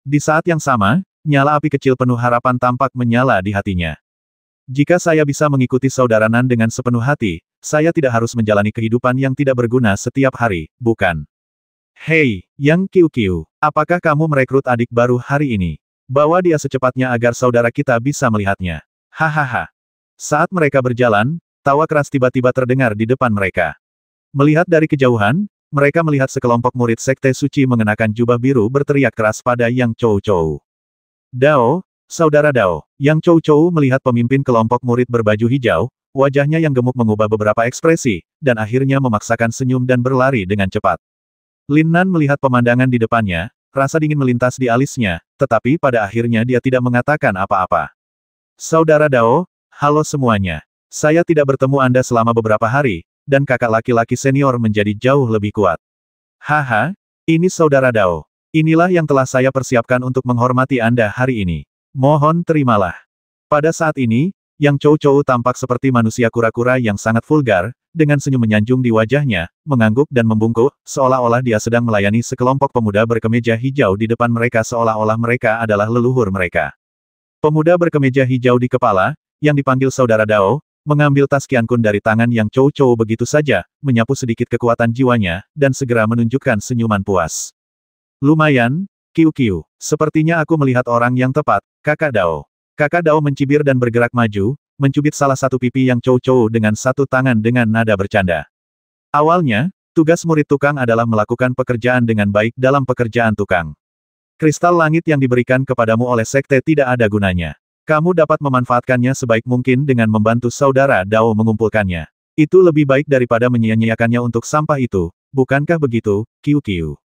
Di saat yang sama, nyala api kecil penuh harapan tampak menyala di hatinya. Jika saya bisa mengikuti saudara Nan dengan sepenuh hati, saya tidak harus menjalani kehidupan yang tidak berguna setiap hari, bukan? Hei, Yang Qiu-Qiu, apakah kamu merekrut adik baru hari ini? Bawa dia secepatnya agar saudara kita bisa melihatnya. Hahaha. Saat mereka berjalan, tawa keras tiba-tiba terdengar di depan mereka. Melihat dari kejauhan, mereka melihat sekelompok murid Sekte Suci mengenakan jubah biru berteriak keras pada Yang Chou-Chou. Dao, Saudara Dao, Yang Chou-Chou melihat pemimpin kelompok murid berbaju hijau, wajahnya yang gemuk mengubah beberapa ekspresi, dan akhirnya memaksakan senyum dan berlari dengan cepat. Lin Nan melihat pemandangan di depannya, rasa dingin melintas di alisnya, tetapi pada akhirnya dia tidak mengatakan apa-apa. Saudara Dao, halo semuanya. Saya tidak bertemu Anda selama beberapa hari, dan kakak laki-laki senior menjadi jauh lebih kuat. Haha, ini Saudara Dao. Inilah yang telah saya persiapkan untuk menghormati Anda hari ini. Mohon terimalah. Pada saat ini, Yang Chou-Chou tampak seperti manusia kura-kura yang sangat vulgar, dengan senyum menyanjung di wajahnya, mengangguk dan membungkuk, seolah-olah dia sedang melayani sekelompok pemuda berkemeja hijau di depan mereka seolah-olah mereka adalah leluhur mereka. Pemuda berkemeja hijau di kepala, yang dipanggil Saudara Dao, mengambil tas Qiankun dari tangan Yang Chou-Chou begitu saja, menyapu sedikit kekuatan jiwanya, dan segera menunjukkan senyuman puas. Lumayan, Qiu-Qiu, sepertinya aku melihat orang yang tepat, Kakak Dao. Kakak Dao mencibir dan bergerak maju, mencubit salah satu pipi Yang Chou-Chou dengan satu tangan dengan nada bercanda. Awalnya, tugas murid tukang adalah melakukan pekerjaan dengan baik dalam pekerjaan tukang. Kristal langit yang diberikan kepadamu oleh sekte tidak ada gunanya. Kamu dapat memanfaatkannya sebaik mungkin dengan membantu saudara Dao mengumpulkannya. Itu lebih baik daripada menyia-nyiakannya untuk sampah itu, bukankah begitu, Qiu-Qiu?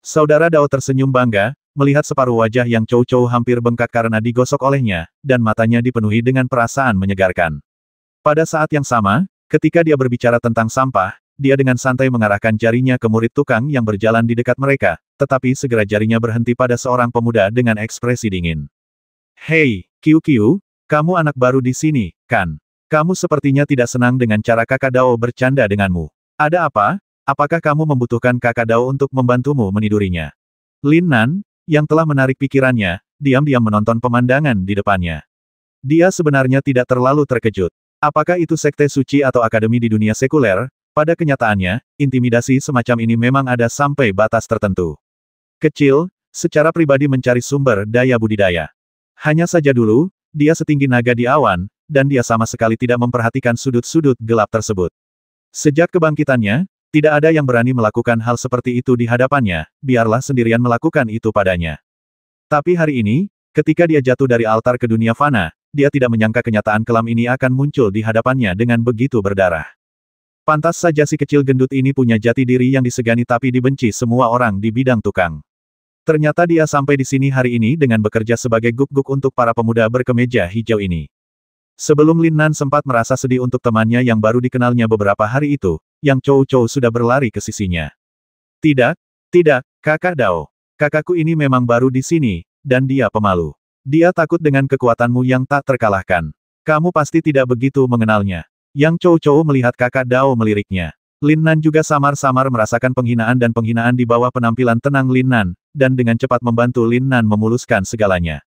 Saudara Dao tersenyum bangga, melihat separuh wajah Yang Chou-Chou hampir bengkak karena digosok olehnya, dan matanya dipenuhi dengan perasaan menyegarkan. Pada saat yang sama, ketika dia berbicara tentang sampah, dia dengan santai mengarahkan jarinya ke murid tukang yang berjalan di dekat mereka, tetapi segera jarinya berhenti pada seorang pemuda dengan ekspresi dingin. Hei, Qiu, kamu anak baru di sini, kan? Kamu sepertinya tidak senang dengan cara Kakak Dao bercanda denganmu. Ada apa? Apakah kamu membutuhkan Kakak Dao untuk membantumu menidurinya? Lin Nan, yang telah menarik pikirannya, diam-diam menonton pemandangan di depannya. Dia sebenarnya tidak terlalu terkejut. Apakah itu sekte suci atau akademi di dunia sekuler? Pada kenyataannya, intimidasi semacam ini memang ada sampai batas tertentu. Kecil, secara pribadi mencari sumber daya budidaya. Hanya saja dulu, dia setinggi naga di awan, dan dia sama sekali tidak memperhatikan sudut-sudut gelap tersebut. Sejak kebangkitannya, tidak ada yang berani melakukan hal seperti itu di hadapannya, biarlah sendirian melakukan itu padanya. Tapi hari ini, ketika dia jatuh dari altar ke dunia fana, dia tidak menyangka kenyataan kelam ini akan muncul di hadapannya dengan begitu berdarah. Pantas saja si kecil gendut ini punya jati diri yang disegani tapi dibenci semua orang di bidang tukang. Ternyata dia sampai di sini hari ini dengan bekerja sebagai guk-guk untuk para pemuda berkemeja hijau ini. Sebelum Lin Nan sempat merasa sedih untuk temannya yang baru dikenalnya beberapa hari itu, Yang Chou sudah berlari ke sisinya. Tidak, Kakak Dao. Kakakku ini memang baru di sini, dan dia pemalu. Dia takut dengan kekuatanmu yang tak terkalahkan. Kamu pasti tidak begitu mengenalnya. Yang Chou melihat Kakak Dao meliriknya. Lin Nan juga samar-samar merasakan penghinaan dan penghinaan di bawah penampilan tenang Lin Nan, dan dengan cepat membantu Lin Nan memuluskan segalanya.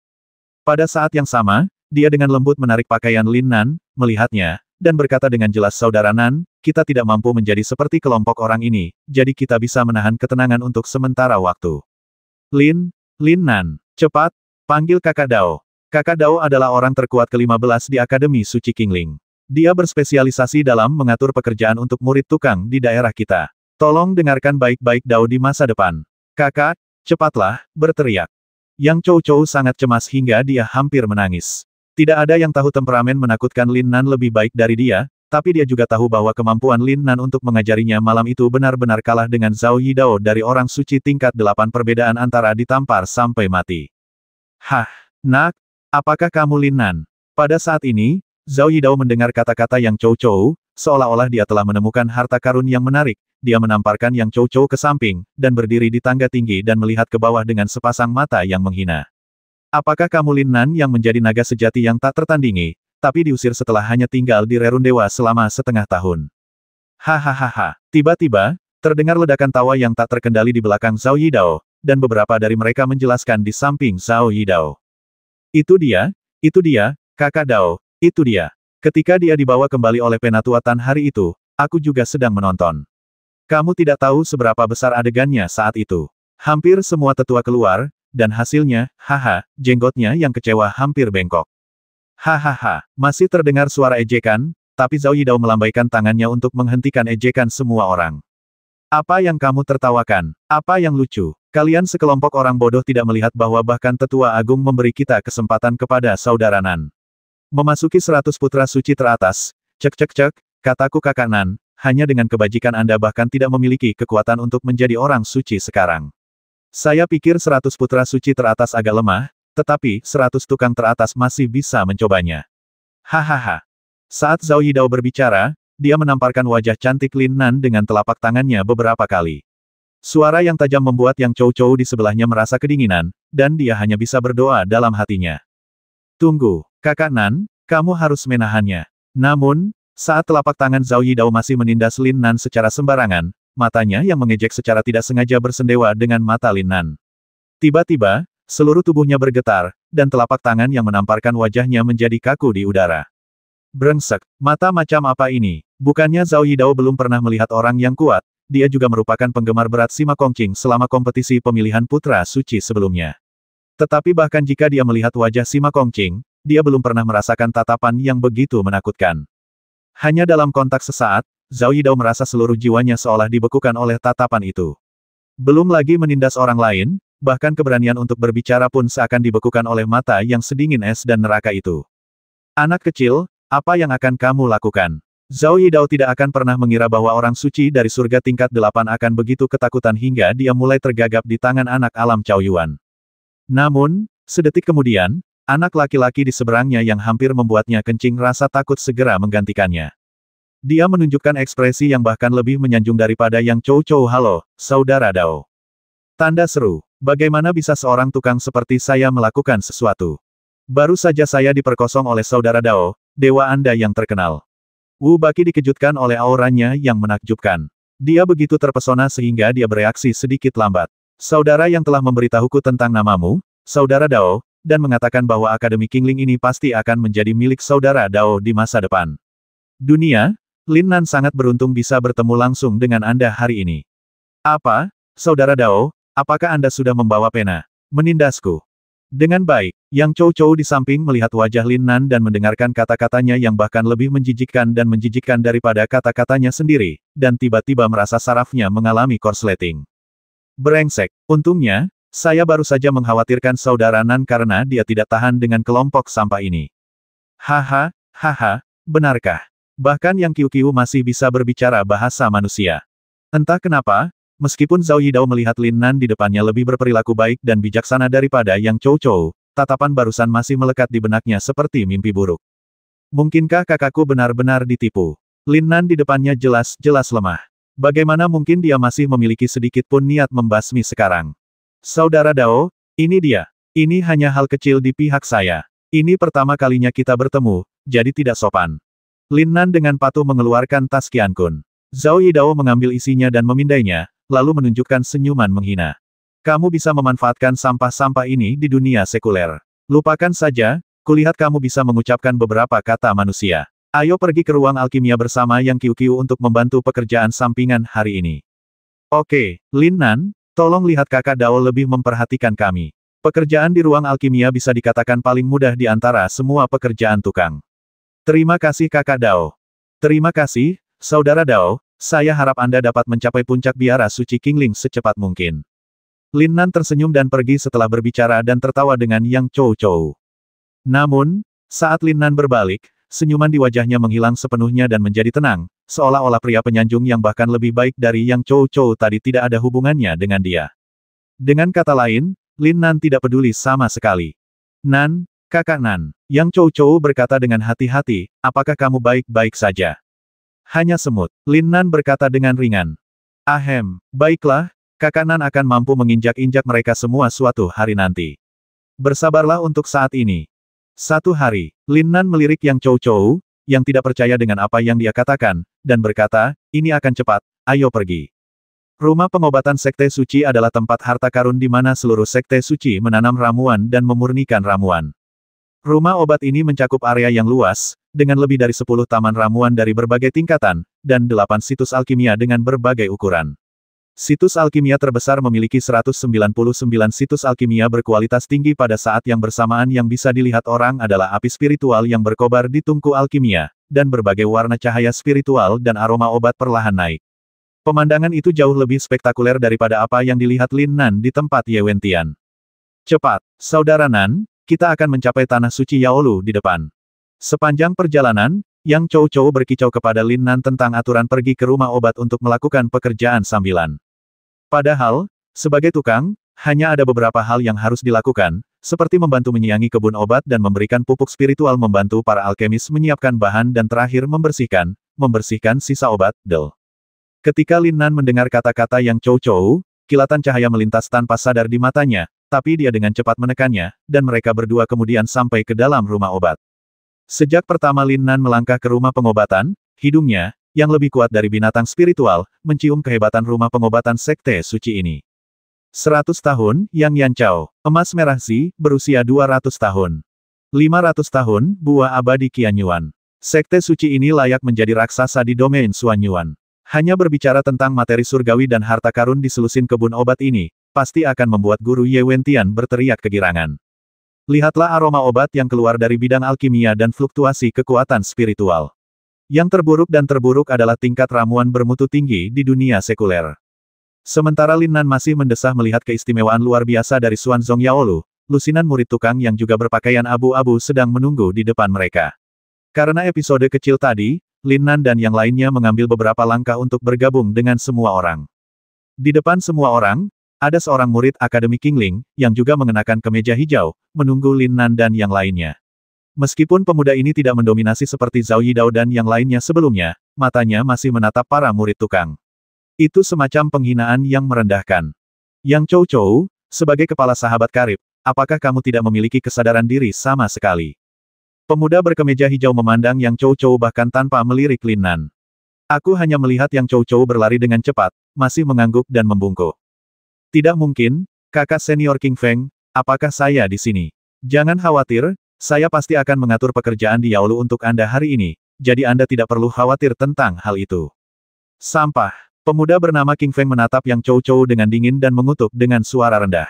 Pada saat yang sama, dia dengan lembut menarik pakaian Lin Nan, melihatnya, dan berkata dengan jelas, Saudara Nan, kita tidak mampu menjadi seperti kelompok orang ini, jadi kita bisa menahan ketenangan untuk sementara waktu. Lin Nan, cepat, panggil Kakak Dao. Kakak Dao adalah orang terkuat ke-15 di Akademi Suci Qingling. Dia berspesialisasi dalam mengatur pekerjaan untuk murid tukang di daerah kita. Tolong dengarkan baik-baik Dao di masa depan. Kakak, cepatlah, berteriak. Yang Chou sangat cemas hingga dia hampir menangis. Tidak ada yang tahu temperamen menakutkan Lin Nan lebih baik dari dia, tapi dia juga tahu bahwa kemampuan Lin Nan untuk mengajarinya malam itu benar-benar kalah dengan Zhao Yidao dari orang suci tingkat 8 perbedaan antara ditampar sampai mati. Hah, nak, apakah kamu Lin Nan? Pada saat ini, Zhao Yidao mendengar kata-kata Yang Chou, seolah-olah dia telah menemukan harta karun yang menarik, dia menamparkan Yang Chou ke samping, dan berdiri di tangga tinggi dan melihat ke bawah dengan sepasang mata yang menghina. Apakah kamu Lin Nan yang menjadi naga sejati yang tak tertandingi, tapi diusir setelah hanya tinggal di Rerun Dewa selama setengah tahun? Hahaha. Tiba-tiba, terdengar ledakan tawa yang tak terkendali di belakang Zhao Yidao, dan beberapa dari mereka menjelaskan di samping Zhao Yidao. Itu dia, Kakak Dao. Itu dia. Ketika dia dibawa kembali oleh Penatua Tan hari itu, aku juga sedang menonton. Kamu tidak tahu seberapa besar adegannya saat itu. Hampir semua tetua keluar, dan hasilnya, jenggotnya yang kecewa hampir bengkok. Hahaha, masih terdengar suara ejekan, tapi Zhao Yidao melambaikan tangannya untuk menghentikan ejekan semua orang. Apa yang kamu tertawakan? Apa yang lucu? Kalian sekelompok orang bodoh tidak melihat bahwa bahkan Tetua Agung memberi kita kesempatan kepada Saudara Nan. Memasuki 100 putra suci teratas, cek, kataku Kakak Nan, hanya dengan kebajikan Anda bahkan tidak memiliki kekuatan untuk menjadi orang suci sekarang. Saya pikir 100 putra suci teratas agak lemah, tetapi 100 tukang teratas masih bisa mencobanya. Hahaha. Saat Zhao Yidao berbicara, dia menamparkan wajah cantik Lin Nan dengan telapak tangannya beberapa kali. Suara yang tajam membuat Yang Chou di sebelahnya merasa kedinginan, dan dia hanya bisa berdoa dalam hatinya. Tunggu, Kakak Nan, kamu harus menahannya. Namun, saat telapak tangan Zhao Yidao masih menindas Lin Nan secara sembarangan, matanya yang mengejek secara tidak sengaja bersendewa dengan mata Lin Nan. Tiba-tiba, seluruh tubuhnya bergetar, dan telapak tangan yang menamparkan wajahnya menjadi kaku di udara. Brengsek, mata macam apa ini? Bukannya Zhao Yidao belum pernah melihat orang yang kuat, dia juga merupakan penggemar berat Sima Kongqing selama kompetisi pemilihan putra suci sebelumnya. Tetapi bahkan jika dia melihat wajah Sima Kongqing, dia belum pernah merasakan tatapan yang begitu menakutkan. Hanya dalam kontak sesaat, Zhao Yidao merasa seluruh jiwanya seolah dibekukan oleh tatapan itu. Belum lagi menindas orang lain, bahkan keberanian untuk berbicara pun seakan dibekukan oleh mata yang sedingin es dan neraka itu. Anak kecil, apa yang akan kamu lakukan? Zhao Yidao tidak akan pernah mengira bahwa orang suci dari surga tingkat 8 akan begitu ketakutan hingga dia mulai tergagap di tangan anak alam Cao Yuan. Namun, sedetik kemudian, anak laki-laki di seberangnya yang hampir membuatnya kencing rasa takut segera menggantikannya. Dia menunjukkan ekspresi yang bahkan lebih menyanjung daripada Yang Chou Chou. Halo, Saudara Dao. Tanda seru. Bagaimana bisa seorang tukang seperti saya melakukan sesuatu? Baru saja saya diperkosong oleh Saudara Dao, dewa Anda yang terkenal. Wu Baqi dikejutkan oleh auranya yang menakjubkan. Dia begitu terpesona sehingga dia bereaksi sedikit lambat. Saudara yang telah memberitahuku tentang namamu, Saudara Dao, dan mengatakan bahwa Akademi Qingling ini pasti akan menjadi milik Saudara Dao di masa depan. Dunia, Lin Nan sangat beruntung bisa bertemu langsung dengan Anda hari ini. Apa, Saudara Dao, apakah Anda sudah membawa pena? Menindasku. Dengan baik, Yang Chou Chou di samping melihat wajah Lin Nan dan mendengarkan kata-katanya yang bahkan lebih menjijikkan daripada kata-katanya sendiri, dan tiba-tiba merasa sarafnya mengalami korsleting. Brengsek, untungnya, saya baru saja mengkhawatirkan Saudara Nan karena dia tidak tahan dengan kelompok sampah ini. Haha, benarkah? Bahkan Yang Qiu masih bisa berbicara bahasa manusia. Entah kenapa, meskipun Zhao Yidao melihat Lin Nan di depannya lebih berperilaku baik dan bijaksana daripada Yang Chou Chou, tatapan barusan masih melekat di benaknya seperti mimpi buruk. Mungkinkah kakakku benar-benar ditipu? Lin Nan di depannya jelas-jelas lemah. Bagaimana mungkin dia masih memiliki sedikit pun niat membasmi sekarang? Saudara Dao, ini dia. Ini hanya hal kecil di pihak saya. Ini pertama kalinya kita bertemu, jadi tidak sopan. Lin Nan dengan patuh mengeluarkan tas Qian Kun. Zhao Yidao mengambil isinya dan memindainya, lalu menunjukkan senyuman menghina. Kamu bisa memanfaatkan sampah-sampah ini di dunia sekuler. Lupakan saja, kulihat kamu bisa mengucapkan beberapa kata manusia. Ayo pergi ke ruang alkimia bersama Yang Qiu untuk membantu pekerjaan sampingan hari ini. Oke, Lin Nan, tolong lihat kakak Dao lebih memperhatikan kami. Pekerjaan di ruang alkimia bisa dikatakan paling mudah di antara semua pekerjaan tukang. Terima kasih kakak Dao. Terima kasih, Saudara Dao, saya harap Anda dapat mencapai puncak biara suci Qingling secepat mungkin. Lin Nan tersenyum dan pergi setelah berbicara dan tertawa dengan Yang Chou Chou. Namun, saat Lin Nan berbalik, senyuman di wajahnya menghilang sepenuhnya dan menjadi tenang, seolah-olah pria penyanjung yang bahkan lebih baik dari Yang Chou Chou tadi tidak ada hubungannya dengan dia. Dengan kata lain, Lin Nan tidak peduli sama sekali. Nan, kakak Nan, Yang Chou Chou berkata dengan hati-hati, apakah kamu baik-baik saja? Hanya semut. Lin Nan berkata dengan ringan. Ahem, baiklah, kakak Nan akan mampu menginjak-injak mereka semua suatu hari nanti. Bersabarlah untuk saat ini. Satu hari, Lin Nan melirik Yang Chou Chou, yang tidak percaya dengan apa yang dia katakan, dan berkata, ini akan cepat, ayo pergi. Rumah pengobatan Sekte Suci adalah tempat harta karun di mana seluruh Sekte Suci menanam ramuan dan memurnikan ramuan. Rumah obat ini mencakup area yang luas, dengan lebih dari 10 taman ramuan dari berbagai tingkatan, dan 8 situs alkimia dengan berbagai ukuran. Situs alkimia terbesar memiliki 199 situs alkimia berkualitas tinggi pada saat yang bersamaan yang bisa dilihat orang adalah api spiritual yang berkobar di tungku alkimia, dan berbagai warna cahaya spiritual dan aroma obat perlahan naik. Pemandangan itu jauh lebih spektakuler daripada apa yang dilihat Lin Nan di tempat Ye Wentian. Cepat, Saudara Nan, kita akan mencapai tanah suci Yaolu di depan. Sepanjang perjalanan, Yang Chou Chou berkicau kepada Lin Nan tentang aturan pergi ke rumah obat untuk melakukan pekerjaan sambilan. Padahal, sebagai tukang, hanya ada beberapa hal yang harus dilakukan, seperti membantu menyiangi kebun obat dan memberikan pupuk spiritual membantu para alkemis menyiapkan bahan dan terakhir membersihkan sisa obat, Ketika Lin Nan mendengar kata-kata Yang Chou Chou, kilatan cahaya melintas tanpa sadar di matanya, tapi dia dengan cepat menekannya, dan mereka berdua kemudian sampai ke dalam rumah obat. Sejak pertama Lin Nan melangkah ke rumah pengobatan, hidungnya, yang lebih kuat dari binatang spiritual, mencium kehebatan rumah pengobatan Sekte Suci ini. 100 tahun, Yang Yanchao, emas merah Zi, berusia 200 tahun. 500 tahun, buah abadi Qianyuan. Sekte Suci ini layak menjadi raksasa di domain Xuanyuan. Hanya berbicara tentang materi surgawi dan harta karun di selusin kebun obat ini, pasti akan membuat guru Ye Wentian berteriak kegirangan. Lihatlah aroma obat yang keluar dari bidang alkimia dan fluktuasi kekuatan spiritual. Yang terburuk adalah tingkat ramuan bermutu tinggi di dunia sekuler. Sementara Lin Nan masih mendesah melihat keistimewaan luar biasa dari Xuanzong Yaolu, lusinan murid tukang yang juga berpakaian abu-abu sedang menunggu di depan mereka. Karena episode kecil tadi, Lin Nan dan yang lainnya mengambil beberapa langkah untuk bergabung dengan semua orang. Di depan semua orang, ada seorang murid Akademi Qingling, yang juga mengenakan kemeja hijau, menunggu Lin Nan dan yang lainnya. Meskipun pemuda ini tidak mendominasi seperti Zhao Yidao dan yang lainnya sebelumnya, matanya masih menatap para murid tukang. Itu semacam penghinaan yang merendahkan. Yang Chou Chou, sebagai kepala sahabat karib, apakah kamu tidak memiliki kesadaran diri sama sekali? Pemuda berkemeja hijau memandang Yang Chou Chou bahkan tanpa melirik Lin Nan. Aku hanya melihat Yang Chou Chou berlari dengan cepat, masih mengangguk dan membungkuk. Tidak mungkin, kakak senior King Feng, apakah saya di sini? Jangan khawatir, saya pasti akan mengatur pekerjaan di Yaolu untuk Anda hari ini, jadi Anda tidak perlu khawatir tentang hal itu. Sampah. Pemuda bernama King Feng menatap Yang Chou Chou dengan dingin dan mengutuk dengan suara rendah.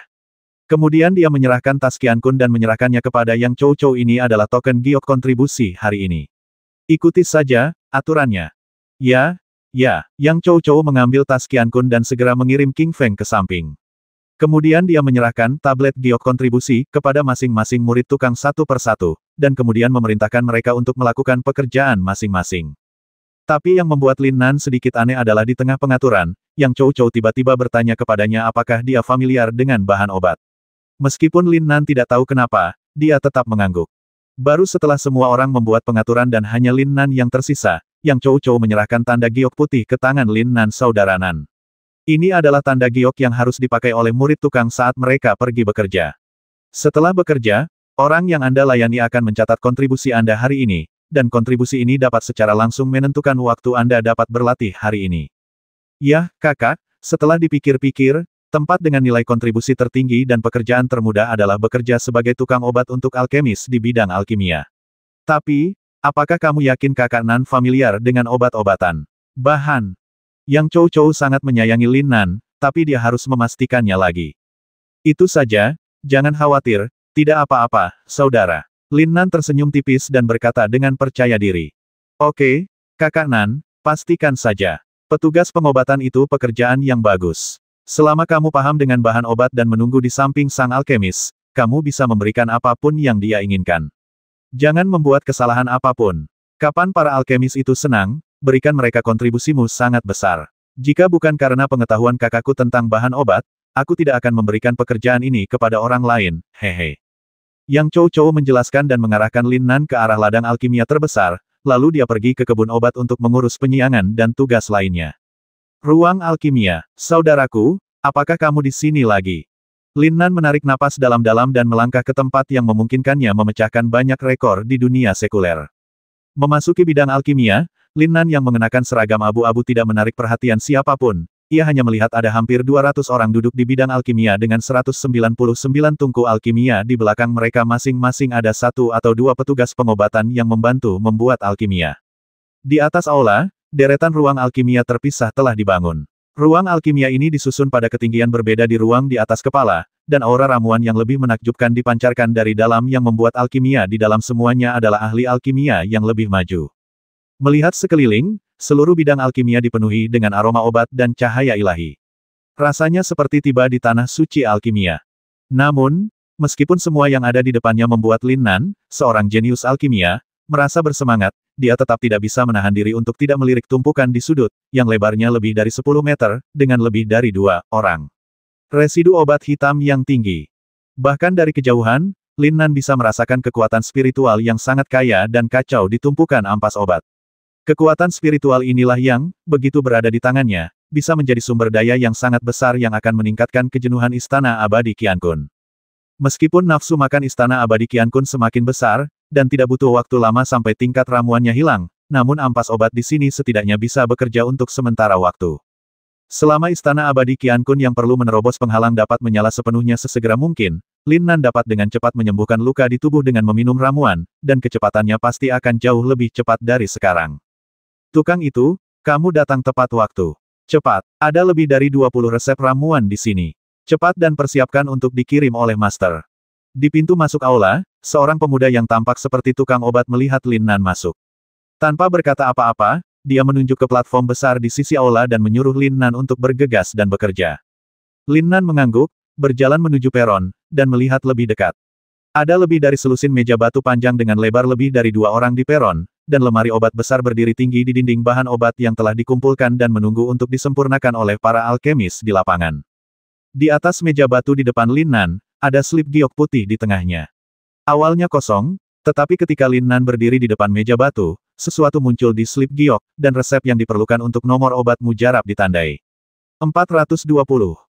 Kemudian dia menyerahkan tas Qiankun dan menyerahkannya kepada Yang Chou Chou. Ini adalah token giok kontribusi hari ini. Ikuti saja aturannya. Ya, Yang Chou Chou mengambil tas Qiankun dan segera mengirim King Feng ke samping. Kemudian dia menyerahkan tablet giok kontribusi kepada masing-masing murid tukang satu persatu, dan kemudian memerintahkan mereka untuk melakukan pekerjaan masing-masing. Tapi yang membuat Lin Nan sedikit aneh adalah di tengah pengaturan, Yang Chou Chou tiba-tiba bertanya kepadanya apakah dia familiar dengan bahan obat. Meskipun Lin Nan tidak tahu kenapa, dia tetap mengangguk. Baru setelah semua orang membuat pengaturan dan hanya Lin Nan yang tersisa, Yang Chou Chou menyerahkan tanda giok putih ke tangan Lin Nan saudara Nan. Ini adalah tanda giok yang harus dipakai oleh murid tukang saat mereka pergi bekerja. Setelah bekerja, orang yang Anda layani akan mencatat kontribusi Anda hari ini, dan kontribusi ini dapat secara langsung menentukan waktu Anda dapat berlatih hari ini. Yah, kakak, setelah dipikir-pikir, tempat dengan nilai kontribusi tertinggi dan pekerjaan termudah adalah bekerja sebagai tukang obat untuk alkemis di bidang alkimia. Tapi, apakah kamu yakin kakak Nan familiar dengan obat-obatan? Bahan. Yang Chou Chou sangat menyayangi Lin Nan, tapi dia harus memastikannya lagi. Itu saja, jangan khawatir, tidak apa-apa, saudara. Lin Nan tersenyum tipis dan berkata dengan percaya diri. Oke, kakak Nan, pastikan saja. Petugas pengobatan itu pekerjaan yang bagus. Selama kamu paham dengan bahan obat dan menunggu di samping sang alkemis, kamu bisa memberikan apapun yang dia inginkan. Jangan membuat kesalahan apapun. Kapan para alkemis itu senang, berikan mereka kontribusimu sangat besar. Jika bukan karena pengetahuan kakakku tentang bahan obat, aku tidak akan memberikan pekerjaan ini kepada orang lain, hehe. Yang Chou Chou menjelaskan dan mengarahkan Lin Nan ke arah ladang alkimia terbesar, lalu dia pergi ke kebun obat untuk mengurus penyiangan dan tugas lainnya. Ruang alkimia, saudaraku, apakah kamu di sini lagi? Lin Nan menarik napas dalam-dalam dan melangkah ke tempat yang memungkinkannya memecahkan banyak rekor di dunia sekuler. Memasuki bidang alkimia, Lin Nan yang mengenakan seragam abu-abu tidak menarik perhatian siapapun, ia hanya melihat ada hampir 200 orang duduk di bidang alkimia dengan 199 tungku alkimia di belakang mereka masing-masing ada satu atau dua petugas pengobatan yang membantu membuat alkimia. Di atas aula, deretan ruang alkimia terpisah telah dibangun. Ruang alkimia ini disusun pada ketinggian berbeda di ruang di atas kepala, dan aura ramuan yang lebih menakjubkan dipancarkan dari dalam yang membuat alkimia di dalam semuanya adalah ahli alkimia yang lebih maju. Melihat sekeliling, seluruh bidang alkimia dipenuhi dengan aroma obat dan cahaya ilahi. Rasanya seperti tiba di tanah suci alkimia. Namun, meskipun semua yang ada di depannya membuat Lin Nan, seorang jenius alkimia, merasa bersemangat, dia tetap tidak bisa menahan diri untuk tidak melirik tumpukan di sudut, yang lebarnya lebih dari 10 meter, dengan lebih dari 2 orang. Residu obat hitam yang tinggi. Bahkan dari kejauhan, Lin Nan bisa merasakan kekuatan spiritual yang sangat kaya dan kacau di tumpukan ampas obat. Kekuatan spiritual inilah yang, begitu berada di tangannya, bisa menjadi sumber daya yang sangat besar yang akan meningkatkan kejenuhan Istana Abadi Qiankun. Meskipun nafsu makan Istana Abadi Qiankun semakin besar, dan tidak butuh waktu lama sampai tingkat ramuannya hilang, namun ampas obat di sini setidaknya bisa bekerja untuk sementara waktu. Selama Istana Abadi Qiankun yang perlu menerobos penghalang dapat menyala sepenuhnya sesegera mungkin, Lin Nan dapat dengan cepat menyembuhkan luka di tubuh dengan meminum ramuan, dan kecepatannya pasti akan jauh lebih cepat dari sekarang. Tukang itu, kamu datang tepat waktu. Cepat, ada lebih dari 20 resep ramuan di sini. Cepat dan persiapkan untuk dikirim oleh master. Di pintu masuk aula, seorang pemuda yang tampak seperti tukang obat melihat Lin Nan masuk. Tanpa berkata apa-apa, dia menunjuk ke platform besar di sisi aula dan menyuruh Lin Nan untuk bergegas dan bekerja. Lin Nan mengangguk, berjalan menuju peron, dan melihat lebih dekat. Ada lebih dari selusin meja batu panjang dengan lebar lebih dari 2 orang di peron, dan lemari obat besar berdiri tinggi di dinding bahan obat yang telah dikumpulkan dan menunggu untuk disempurnakan oleh para alkemis di lapangan. Di atas meja batu di depan Lin Nan, ada slip giok putih di tengahnya. Awalnya kosong, Tetapi ketika Lin Nan berdiri di depan meja batu, sesuatu muncul di slip giok, dan resep yang diperlukan untuk nomor obat mujarab ditandai. 420.